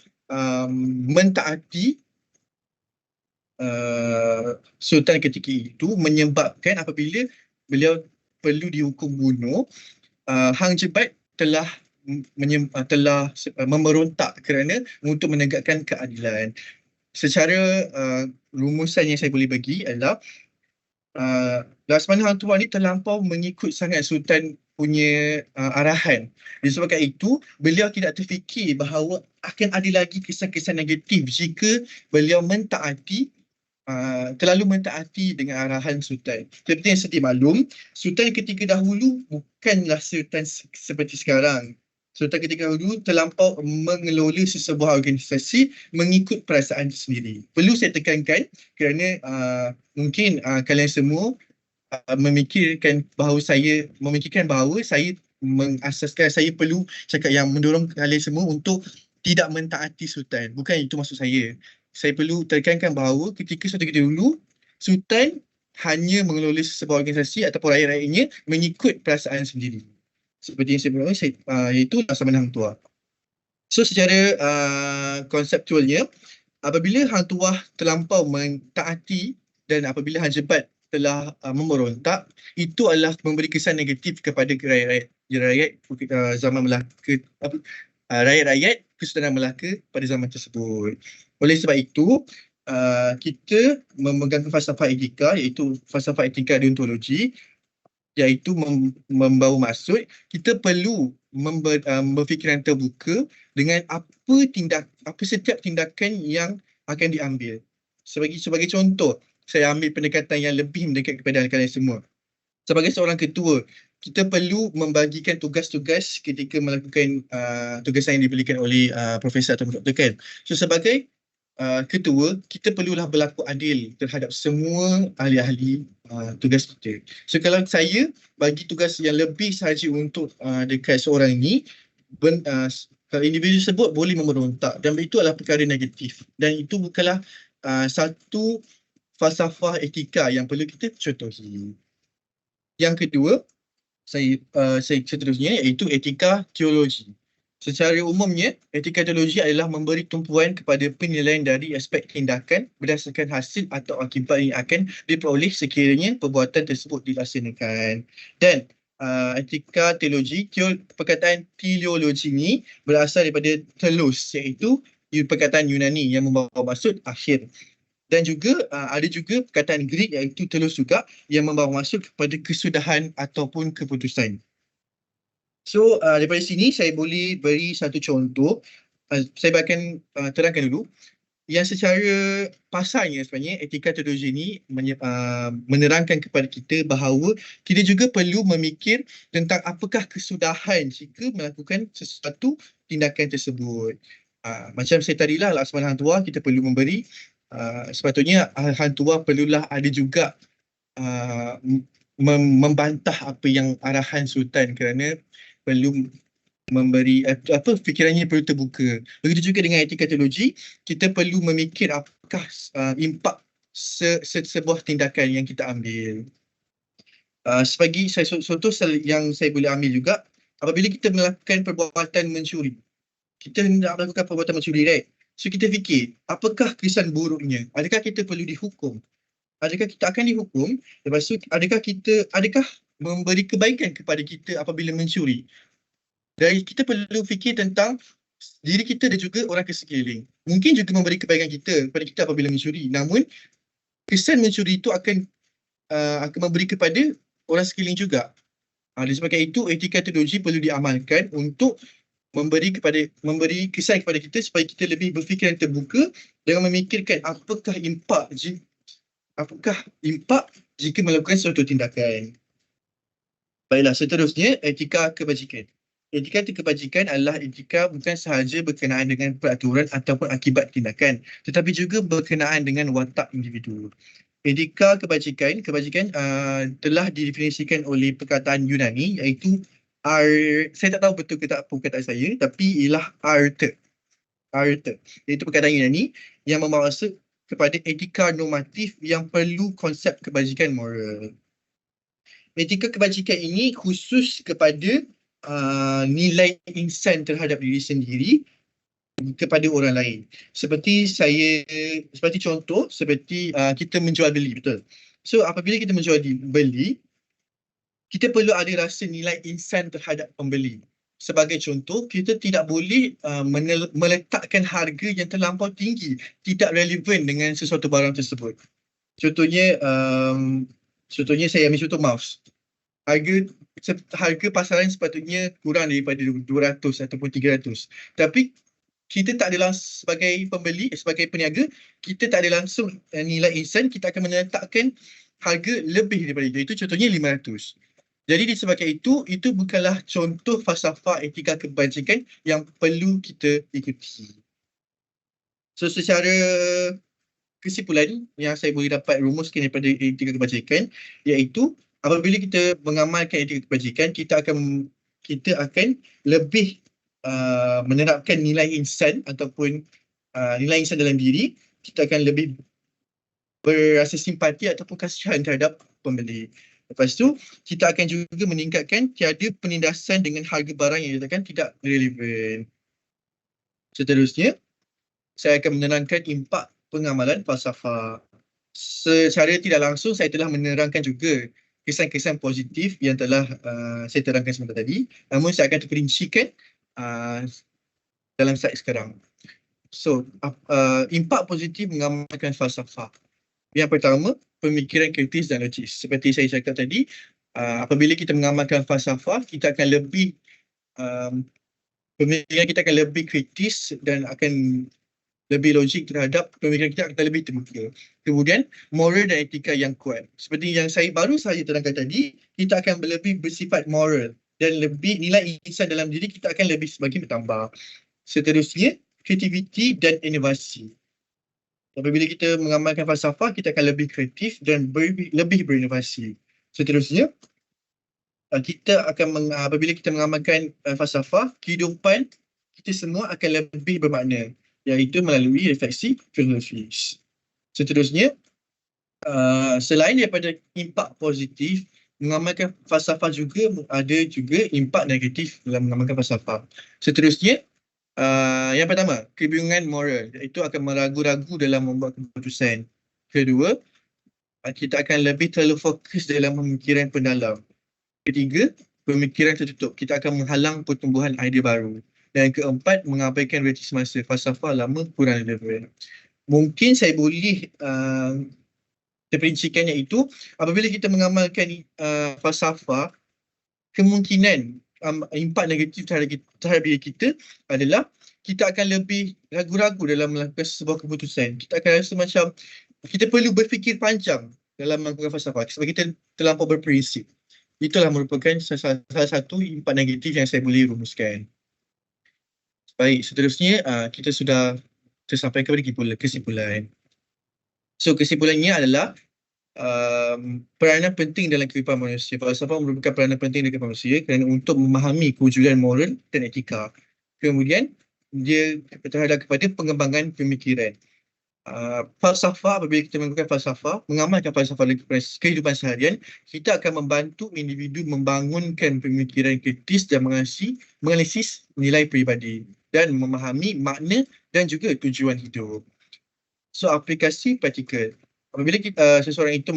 mentaati sultan ketika itu menyebabkan apabila beliau perlu dihukum bunuh, Hang Jebat telah memberontak kerana untuk menegakkan keadilan. Secara rumusan yang saya boleh bagi adalah Laksmana Hang Tuah ni terlampau mengikut sangat sultan punya arahan. Disebabkan itu, beliau tidak terfikir bahawa akan ada lagi kesan-kesan negatif jika beliau terlalu mentaati dengan arahan sultan. Seperti yang sedia maklum, sultan ketika dahulu bukanlah sultan seperti sekarang. Sultan ketika dahulu terlampau mengelola sesebuah organisasi mengikut perasaan sendiri. Perlu saya tekankan kerana mungkin kalian semua memikirkan bahawa saya mengasaskan, saya perlu cakap yang mendorong kalian semua untuk tidak mentaati sultan. Bukan itu maksud saya. Saya perlu tekankan bahawa ketika dulu, sultan hanya mengelola sebuah organisasi ataupun rakyat-rakyatnya mengikut perasaan sendiri. Seperti yang saya bilang, iaitu Laksmana Hang Tuah. So secara konseptualnya, apabila Hang Tuah terlampau mentaati dan apabila Hang Jebat telah memberontak, itu adalah memberi kesan negatif kepada rakyat zaman Melaka, rakyat-rakyat Kesultanan Melaka pada zaman tersebut. Oleh sebab itu, kita memegang falsafah etika, iaitu falsafah etika deontologi, iaitu membawa maksud kita perlu berfikiran terbuka dengan setiap tindakan yang akan diambil. Sebagai contoh, saya ambil pendekatan yang lebih mendekat kepada kalian semua. Sebagai seorang ketua, kita perlu membagikan tugas-tugas ketika melakukan tugasan yang diberikan oleh profesor atau doktor kan. So sebagai ketua, kita perlulah berlaku adil terhadap semua ahli-ahli tugas kita. So kalau saya bagi tugas yang lebih sahaja untuk dekat seorang ini, kalau individu tersebut boleh memberontak dan itu adalah perkara negatif dan itu bukanlah satu falsafah etika yang perlu kita contohi. Yang kedua, saya seterusnya iaitu etika teologi. Secara umumnya, etika teologi adalah memberi tumpuan kepada penilaian dari aspek tindakan berdasarkan hasil atau akibat yang akan diperoleh sekiranya perbuatan tersebut dilaksanakan. Dan etika teologi, perkataan teleologi ini berasal daripada telos, iaitu perkataan Yunani yang membawa maksud akhir. Dan juga ada juga perkataan Greek iaitu telos juga yang membawa maksud kepada kesudahan ataupun keputusan. So daripada sini saya boleh beri satu contoh. Saya akan terangkan dulu yang secara pasalnya sebenarnya etika teologi ini menerangkan kepada kita bahawa kita juga perlu memikir tentang apakah kesudahan jika melakukan sesuatu tindakan tersebut. Macam saya tadilah Laksmana Hang Tuah, kita perlu memberi sepatutnya Hang Tuah perlulah ada juga membantah apa yang arahan sultan kerana perlu memberi fikirannya perlu terbuka. Begitu juga dengan etika teologi, kita perlu memikir apakah impak sebuah tindakan yang kita ambil. Sebagai contoh yang saya boleh ambil juga, apabila kita melakukan perbuatan mencuri, kita hendak melakukan perbuatan mencuri, right? So kita fikir, apakah kesan buruknya? Adakah kita perlu dihukum? Adakah kita akan dihukum? Lepas tu, adakah memberi kebaikan kepada kita apabila mencuri? Dan kita perlu fikir tentang diri kita dan juga orang ke sekeliling. Mungkin juga memberi kebaikan kepada kita apabila mencuri. Namun, kesan mencuri itu akan memberi kepada orang sekeliling juga. Disebabkan itu, etika teologi perlu diamalkan untuk memberi kesan kepada kita supaya kita lebih berfikiran terbuka dengan memikirkan apakah impak jika melakukan suatu tindakan. Baiklah, seterusnya etika kebajikan. Etika kebajikan adalah etika bukan sahaja berkenaan dengan peraturan ataupun akibat tindakan, tetapi juga berkenaan dengan watak individu. Etika kebajikan telah didefinisikan oleh perkataan Yunani iaitu saya tak tahu betul ke tak perkataan saya, tapi ialah arte. Iaitu perkataan Yunani yang bermaksud kepada etika normatif yang perlu konsep kebajikan moral. Etika kebajikan ini khusus kepada nilai insan terhadap diri sendiri kepada orang lain. Seperti contoh, kita menjual beli, betul. So apabila kita menjual beli, kita perlu ada rasa nilai insan terhadap pembeli. Sebagai contoh, kita tidak boleh meletakkan harga yang terlampau tinggi, tidak relevan dengan sesuatu barang tersebut. Contohnya saya ambil contoh mouse. Harga pasaran sepatutnya kurang daripada 200 ataupun 300. Tapi kita tak ada langsung sebagai pembeli, sebagai peniaga, kita tak ada langsung nilai insan, kita akan meletakkan harga lebih daripada itu. Itu contohnya 500. Jadi disebabkan itu bukanlah contoh falsafah etika kebajikan yang perlu kita ikuti. So secara kesimpulan yang saya boleh dapat rumuskan daripada etika kebajikan iaitu apabila kita mengamalkan etika kebajikan, kita akan lebih menerapkan nilai insan ataupun nilai insan dalam diri. Kita akan lebih berasa simpati ataupun kasihan terhadap pembeli. Lepas tu, kita akan juga meningkatkan tiada penindasan dengan harga barang yang dinyatakan tidak relevan. Seterusnya, saya akan menerangkan impak pengamalan falsafah. Secara tidak langsung, saya telah menerangkan juga kesan-kesan positif yang telah saya terangkan sebentar tadi. Namun saya akan terperincikan dalam slide sekarang. So, impak positif mengamalkan falsafah. Yang pertama, pemikiran kritis dan logis. Seperti saya cakap tadi, apabila kita mengamalkan falsafah, kita akan lebih pemikiran kita akan lebih kritis dan akan lebih logik terhadap pemikiran kita akan lebih terbuka. Kemudian, moral dan etika yang kuat. Seperti yang saya baru saja terangkan tadi, kita akan lebih bersifat moral dan lebih nilai insan dalam diri kita akan lebih semakin bertambah. Seterusnya, kreativiti dan inovasi. Apabila kita mengamalkan falsafah, kita akan lebih kreatif dan lebih berinovasi. Seterusnya, apabila kita mengamalkan falsafah, kehidupan kita semua akan lebih bermakna, iaitu melalui refleksi filosofis. Seterusnya, selain daripada impak positif, mengamalkan falsafah juga ada juga impak negatif dalam mengamalkan falsafah. Seterusnya, yang pertama, kebingungan moral, iaitu akan meragu-ragu dalam membuat keputusan. Kedua, kita akan lebih terlalu fokus dalam pemikiran pendalam. Ketiga, pemikiran tertutup, kita akan menghalang pertumbuhan idea baru. Dan keempat, mengabaikan reti semasa, falsafah lama kurang relevan. Mungkin saya boleh terperincikannya itu, apabila kita mengamalkan falsafah, kemungkinan impak negatif terhadap diri kita adalah kita akan lebih ragu-ragu dalam melakukan sebuah keputusan. Kita akan rasa macam kita perlu berfikir panjang dalam melakukan falsafah sebab kita terlampau berprinsip. Itulah merupakan salah satu impak negatif yang saya boleh rumuskan. Baik, seterusnya kita sudah tersampai kepada kesimpulan. So kesimpulannya adalah peranan penting dalam kehidupan manusia. Falsafah merupakan peranan penting dalam kehidupan manusia kerana untuk memahami kewujudan moral dan etika. Kemudian dia terhadap kepada pengembangan pemikiran. Falsafah, apabila kita melakukan falsafah, mengamalkan falsafah dalam kehidupan seharian, kita akan membantu individu membangunkan pemikiran kritis dan menganalisis nilai peribadi dan memahami makna dan juga tujuan hidup. So aplikasi praktikal. Apabila seseorang itu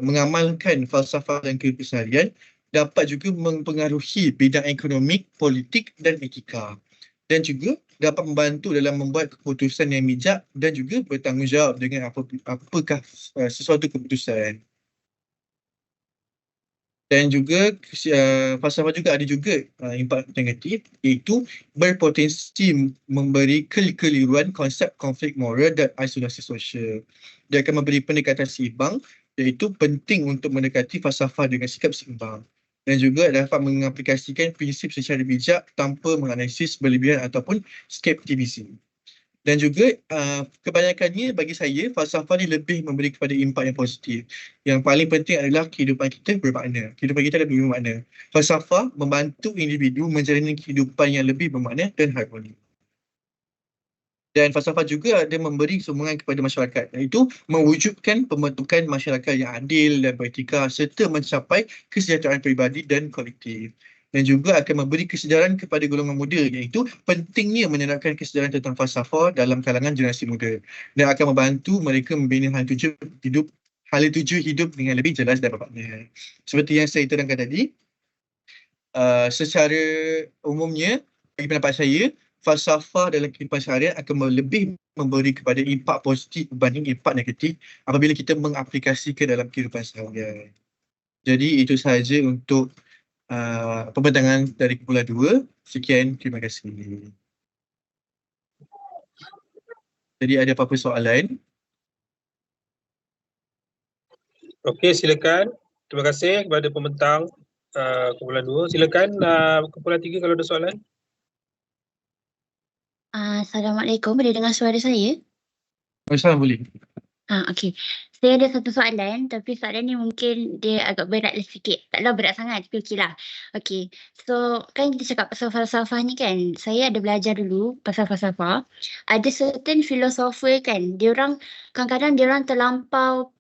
mengamalkan falsafah dan kehidupan seharian, dapat juga mempengaruhi bidang ekonomi, politik dan etika. Dan juga dapat membantu dalam membuat keputusan yang bijak dan juga bertanggungjawab dengan apakah sesuatu keputusan. Dan juga falsafah juga ada juga impak negatif, iaitu berpotensi memberi kekeliruan konsep konflik moral dan isolasi sosial. Dia akan memberi pendekatan seimbang, iaitu penting untuk mendekati falsafah dengan sikap seimbang. dan juga dapat mengaplikasikan prinsip secara bijak tanpa menganalisis berlebihan ataupun skeptisisme. Dan juga kebanyakannya bagi saya falsafah ni lebih memberi kepada impak yang positif. Yang paling penting adalah kehidupan kita bermakna. Kehidupan kita lebih bermakna. Falsafah membantu individu menjalani kehidupan yang lebih bermakna dan harmoni. Dan falsafah juga ada memberi sumbangan kepada masyarakat, iaitu mewujudkan pembentukan masyarakat yang adil dan beretika serta mencapai kesejahteraan peribadi dan kolektif. Dan juga akan memberi kesedaran kepada golongan muda, iaitu pentingnya menerapkan kesedaran tentang falsafah dalam kalangan generasi muda dan akan membantu mereka membina hala tuju hidup dengan lebih jelas dan bermakna. Seperti yang saya terangkan tadi, secara umumnya bagi pendapat saya, falsafah dalam kehidupan seharian akan lebih memberi kepada impak positif berbanding impak negatif apabila kita mengaplikasikan dalam kehidupan seharian. Jadi itu sahaja untuk pembentangan dari kumpulan 2. Sekian, terima kasih. Jadi ada apa-apa soalan?
Okey, silakan. Terima kasih kepada pembentang kumpulan 2. Silakan kumpulan 3 kalau ada soalan.
Assalamualaikum, boleh dengar suara saya?
Assalamualaikum, boleh.
Okey. Saya ada satu soalan, tapi soalan ni mungkin dia agak berat sikit. Taklah berat sangat, tapi okeylah. Okey. So, kan kita cakap pasal falsafah ni kan. Saya ada belajar dulu pasal falsafah. Ada certain philosopher kan, diorang kadang-kadang diorang terlampau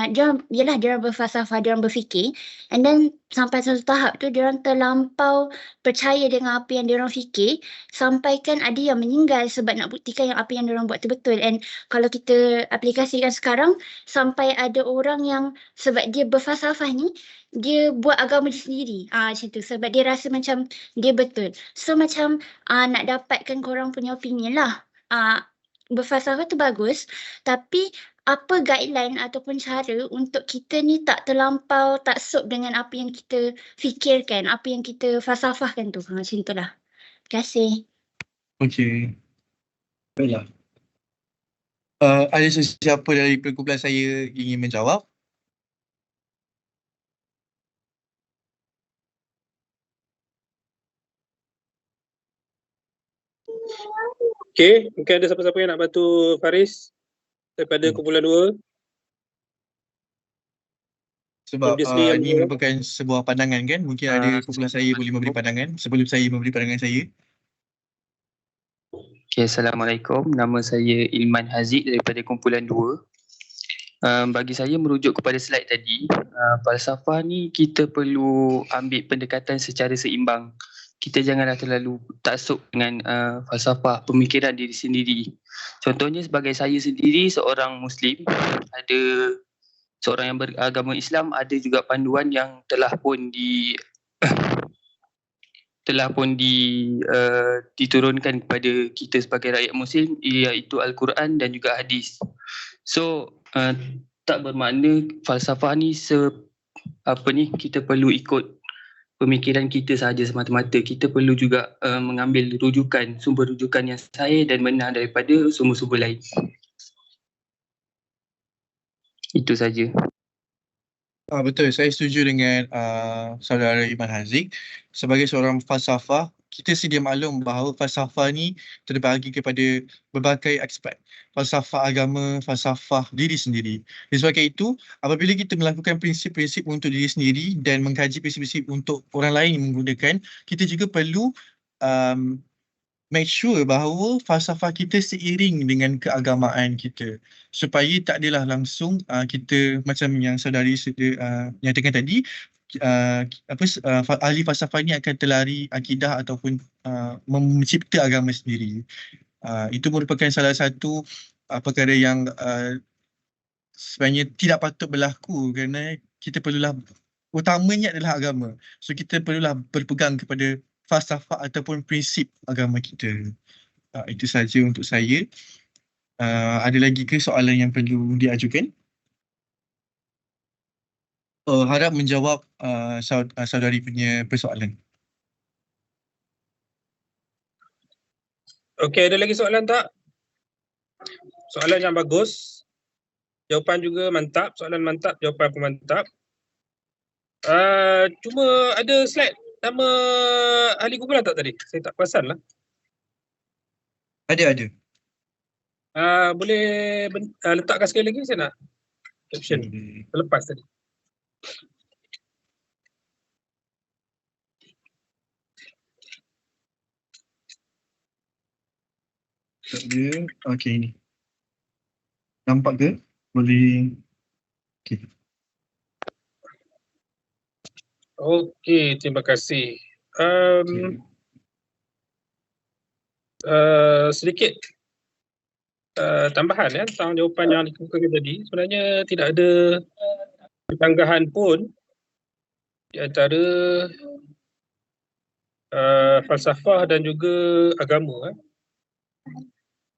diorang berfalsafah, diorang berfikir, and then sampai satu tahap tu diorang terlampau percaya dengan apa yang diorang fikir, sampai kan ada yang meninggal sebab nak buktikan yang apa yang diorang buat tu betul. And kalau kita aplikasikan sekarang, sampai ada orang yang sebab dia berfalsafah ni, dia buat agama dia sendiri. Macam tu, sebab dia rasa macam dia betul. So macam nak dapatkan korang punya opinion lah. Berfalsafah tu bagus, tapi apa guideline ataupun cara untuk kita ni tak terlampau taksub dengan apa yang kita fikirkan, apa yang kita falsafahkan tu. Macam itulah. Terima kasih.
Okey. Baiklah. Ada sesiapa dari perkumpulan saya ingin menjawab?
Okey, mungkin ada siapa-siapa yang nak bantu Faris daripada kumpulan 2.
Sebab ini merupakan sebuah pandangan kan, mungkin ada kumpulan saya boleh memberi pandangan sebelum saya memberi pandangan saya.
Okay, Assalamualaikum. Nama saya Ilman Haziq daripada kumpulan 2. Bagi saya merujuk kepada slide tadi, falsafah ni kita perlu ambil pendekatan secara seimbang. Kita janganlah terlalu taksub dengan falsafah pemikiran diri sendiri. Contohnya sebagai saya sendiri seorang Muslim, ada seorang yang beragama Islam, ada juga panduan yang telah pun diturunkan kepada kita sebagai rakyat Muslim, iaitu Al-Quran dan juga hadis. So tak bermakna falsafah ni kita perlu ikut pemikiran kita sahaja semata-mata. Kita perlu juga mengambil sumber rujukan yang sahih dan benar daripada sumber-sumber lain. Itu saja.
Betul, saya setuju dengan saudara Ilman Haziq. Sebagai seorang falsafah, kita sedia maklum bahawa falsafah ni terbahagi kepada berbagai aspek. Falsafah agama, falsafah diri sendiri. Disebabkan itu, apabila kita melakukan prinsip-prinsip untuk diri sendiri dan mengkaji prinsip-prinsip untuk orang lain yang menggunakan, kita juga perlu make sure bahawa falsafah kita seiring dengan keagamaan kita. Supaya tak adalah langsung kita macam yang saudari nyatakan tadi, ahli falsafah ini akan terlari akidah ataupun mencipta agama sendiri. Itu merupakan salah satu perkara yang sebenarnya tidak patut berlaku, kerana kita perlulah, utamanya adalah agama. So kita perlulah berpegang kepada falsafah ataupun prinsip agama kita. Itu saja untuk saya. Ada lagi ke soalan yang perlu diajukan? Harap menjawab saudari punya persoalan.
Okey, ada lagi soalan tak? Soalan yang bagus. Jawapan juga mantap. Soalan mantap, jawapan pun mantap. Cuma ada slide nama ahli kumpulan tak tadi? Saya tak perasan lah.
Ada.
Boleh letakkan sekali lagi, saya nak caption terlepas tadi.
Dia, okey ni. Nampak ke? Boleh. Okey.
Okey, terima kasih. Sedikit tambahan tentang jawapan yang dikemukakan tadi. Sebenarnya tidak ada persanggahan pun di antara falsafah dan juga agama.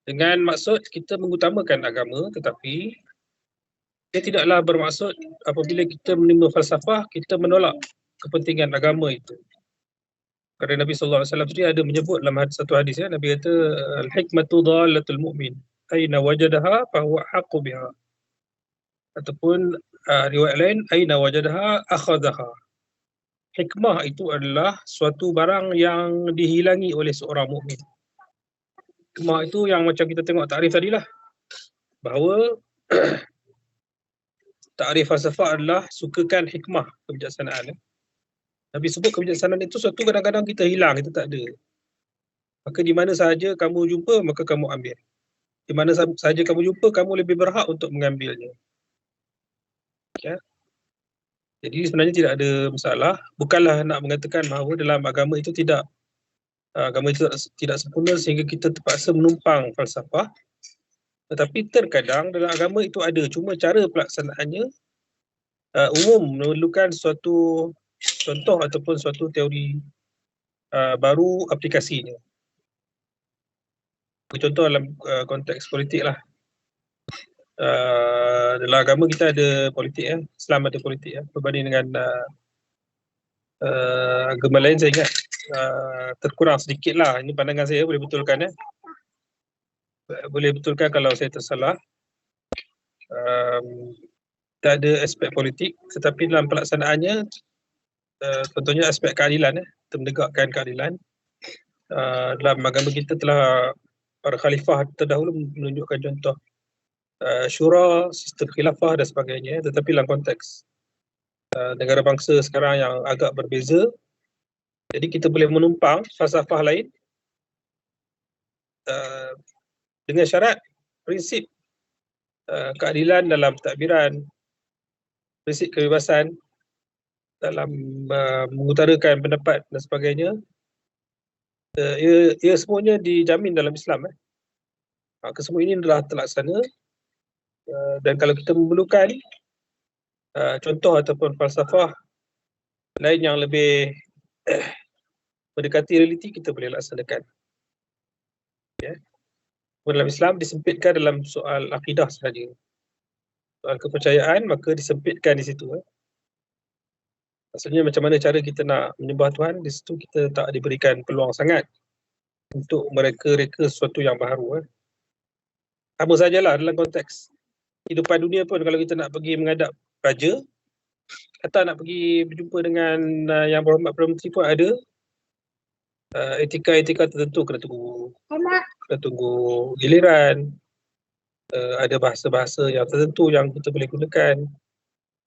Dengan maksud kita mengutamakan agama, tetapi ia tidaklah bermaksud apabila kita menerima falsafah, kita menolak kepentingan agama itu. Kerana Nabi SAW sendiri ada menyebut dalam satu hadis, Nabi kata, al-hikmatu dhalatul mu'min. Aina wajadaha fahuwa haqqu biha. Ataupun riwayat lain, aina wajadaha akhadaha. Hikmah itu adalah suatu barang yang dihilangi oleh seorang mukmin. Hikmah itu yang macam kita tengok takrif tadilah, bahawa takrif falsafah adalah sukakan hikmah, kebijaksanaan. Nabi sebut kebijaksanaan itu suatu kadang-kadang kita hilang, kita tak ada. Maka di mana sahaja kamu jumpa, maka kamu ambil. Di mana sahaja kamu jumpa, kamu lebih berhak untuk mengambilnya. Okay. Jadi sebenarnya tidak ada masalah. Bukanlah nak mengatakan bahawa dalam agama itu tidak sempurna sehingga kita terpaksa menumpang falsafah. Tetapi terkadang dalam agama itu ada, cuma cara pelaksanaannya umum memerlukan suatu contoh ataupun suatu teori baru aplikasinya. Contoh dalam konteks politik lah. Dalam agama kita ada politik, Islam ada politik, berbanding dengan agama lain saya ingat terkurang sedikit lah. Ini pandangan saya, boleh betulkan boleh betulkan kalau saya tersalah. Tak ada aspek politik, tetapi dalam pelaksanaannya contohnya aspek keadilan, kita menegakkan keadilan. Dalam agama kita telah para khalifah terdahulu menunjukkan contoh syura, sistem khilafah dan sebagainya, tetapi dalam konteks negara bangsa sekarang yang agak berbeza, jadi kita boleh menumpang falsafah lain dengan syarat prinsip keadilan dalam pentadbiran, prinsip kebebasan dalam mengutarakan pendapat dan sebagainya. Ia semuanya dijamin dalam Islam. Kesemua ini telah terlaksana, dan kalau kita memerlukan contoh ataupun falsafah lain yang lebih mendekati realiti, kita boleh laksanakan. Dalam Islam disempitkan dalam soal akidah sahaja. Soal kepercayaan maka disempitkan di situ. Maksudnya macam mana cara kita nak menyembah Tuhan, di situ kita tak diberikan peluang sangat untuk mereka-reka sesuatu yang baharu. Sama sajalah dalam konteks kehidupan dunia pun, kalau kita nak pergi menghadap raja atau nak pergi berjumpa dengan yang berhormat Perdana Menteri pun ada etika-etika tertentu, kena tunggu giliran, ada bahasa-bahasa yang tertentu yang kita boleh gunakan,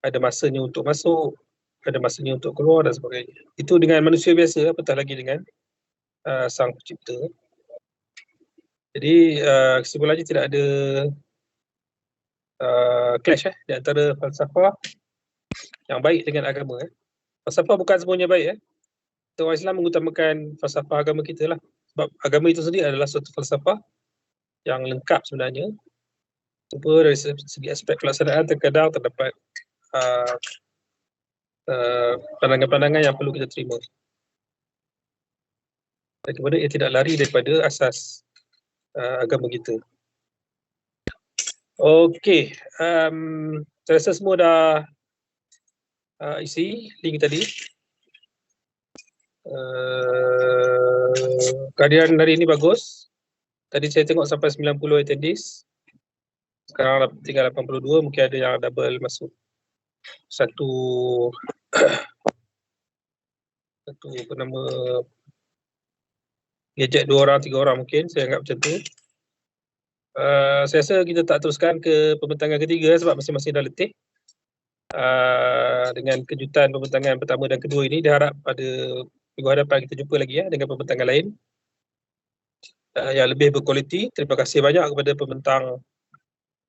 ada masanya untuk masuk, ada masanya untuk keluar dan sebagainya. Itu dengan manusia biasa, apatah lagi dengan Sang Pencipta. Jadi kesimpulannya tidak ada clash di antara falsafah yang baik dengan agama. Falsafah bukan semuanya baik. Orang Islam mengutamakan falsafah agama kita lah. Sebab agama itu sendiri adalah satu falsafah yang lengkap sebenarnya. Cuma dari segi aspek pelaksanaan terkadang terdapat pandangan-pandangan yang perlu kita terima. Dan kemudian ia tidak lari daripada asas agama kita. Okey, saya rasa semua dah isi link tadi. Kehadiran hari ini bagus. Tadi saya tengok sampai 90 attendees. Sekarang tinggal 82, mungkin ada yang double masuk satu satu apa nama gadget 2 orang 3 orang mungkin, saya anggap macam tu. Saya rasa kita tak teruskan ke pembentangan ketiga sebab masing-masing dah letih. Dengan kejutan pembentangan pertama dan kedua ini, diharap pada minggu hadapan kita jumpa lagi dengan pembentangan lain yang lebih berkualiti. Terima kasih banyak kepada pembentang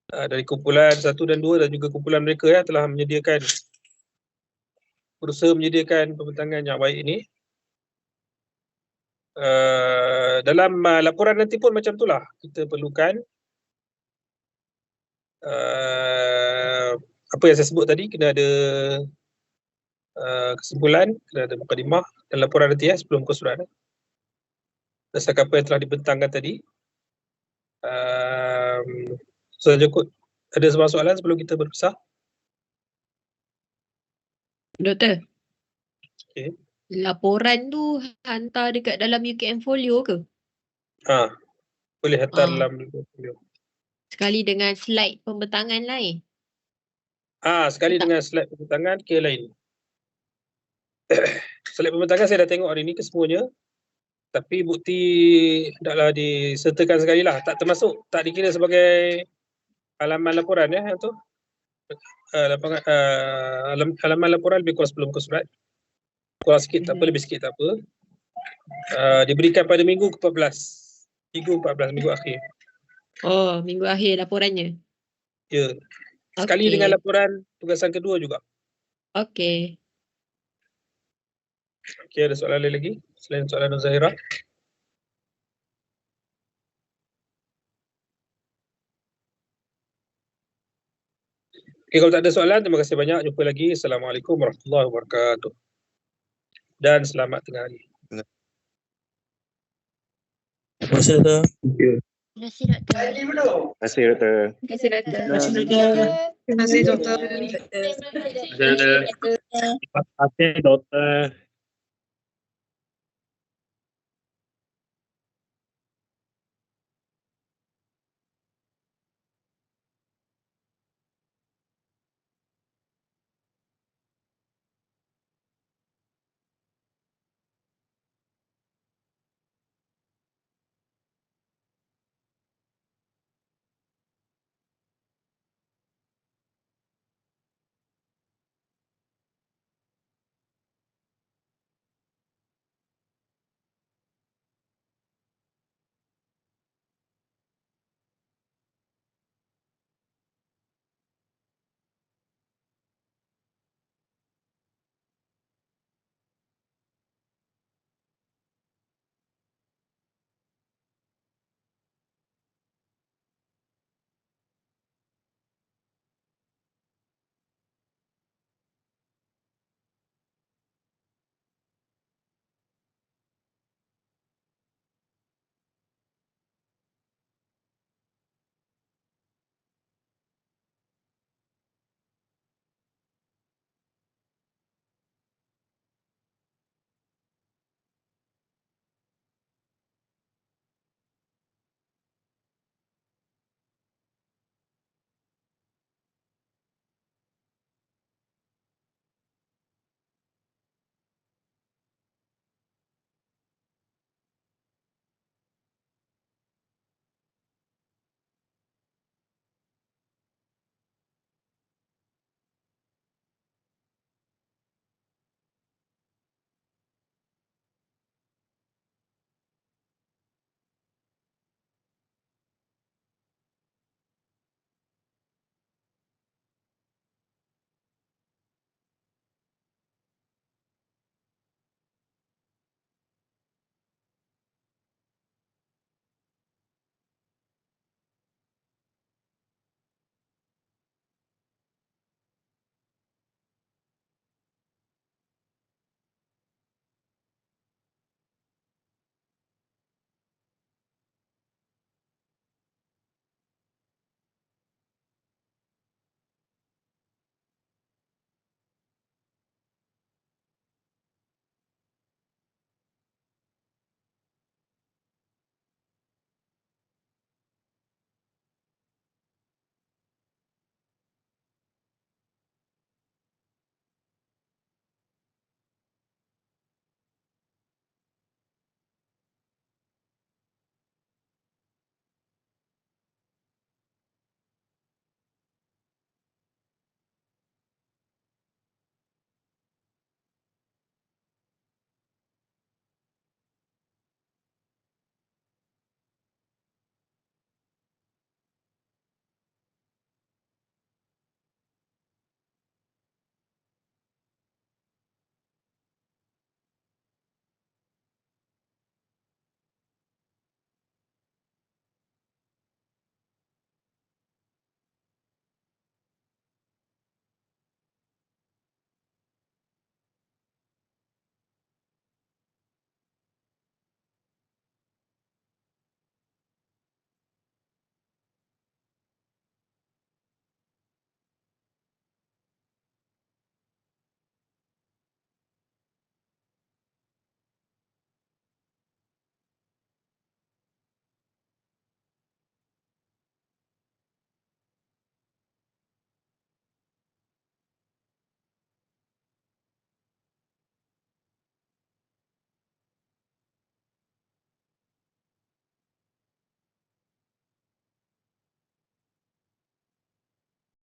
dari kumpulan 1 dan 2 dan juga kumpulan mereka telah berusaha menyediakan pembentangan yang baik ini. Dalam laporan nanti pun macam itulah, kita perlukan apa yang saya sebut tadi, kena ada kesimpulan, kena ada mukadimah dan laporan nanti sebelum muka surat. Berdasarkan apa yang telah dibentangkan tadi. Saja kot. Ada sebuah soalan sebelum kita berpisah?
Doktor.
Okay.
Laporan tu hantar dekat dalam UKM Folio ke?
Boleh hantar dalam UKM Folio.
Sekali dengan slide pembentangan lain?
Sekali dengan slide pembentangan ke lain. Slide pembentangan saya dah tengok hari ni kesemuanya. Tapi bukti hendaklah disertakan sekali lah. Tak termasuk, tak dikira sebagai halaman laporan yang tu. Halaman laporan lebih kurang sebelum muka surat. Kurang sikit tak apa, lebih sikit tak apa. Diberikan pada minggu ke-14. Minggu akhir.
Oh, minggu akhir laporannya?
Ya. Sekali dengan laporan tugasan kedua juga.
Okey.
Okey, ada soalan lain lagi? Selain soalan Zahira. Okey, kalau tak ada soalan, terima kasih banyak. Jumpa lagi. Assalamualaikum warahmatullahi wabarakatuh. Dan selamat tengah hari.
Terima kasih, Doktor.
Terima kasih, Doktor.
Terima kasih, Doktor.
Terima kasih, Doktor.
Terima kasih, Doktor.
Terima kasih, Doktor.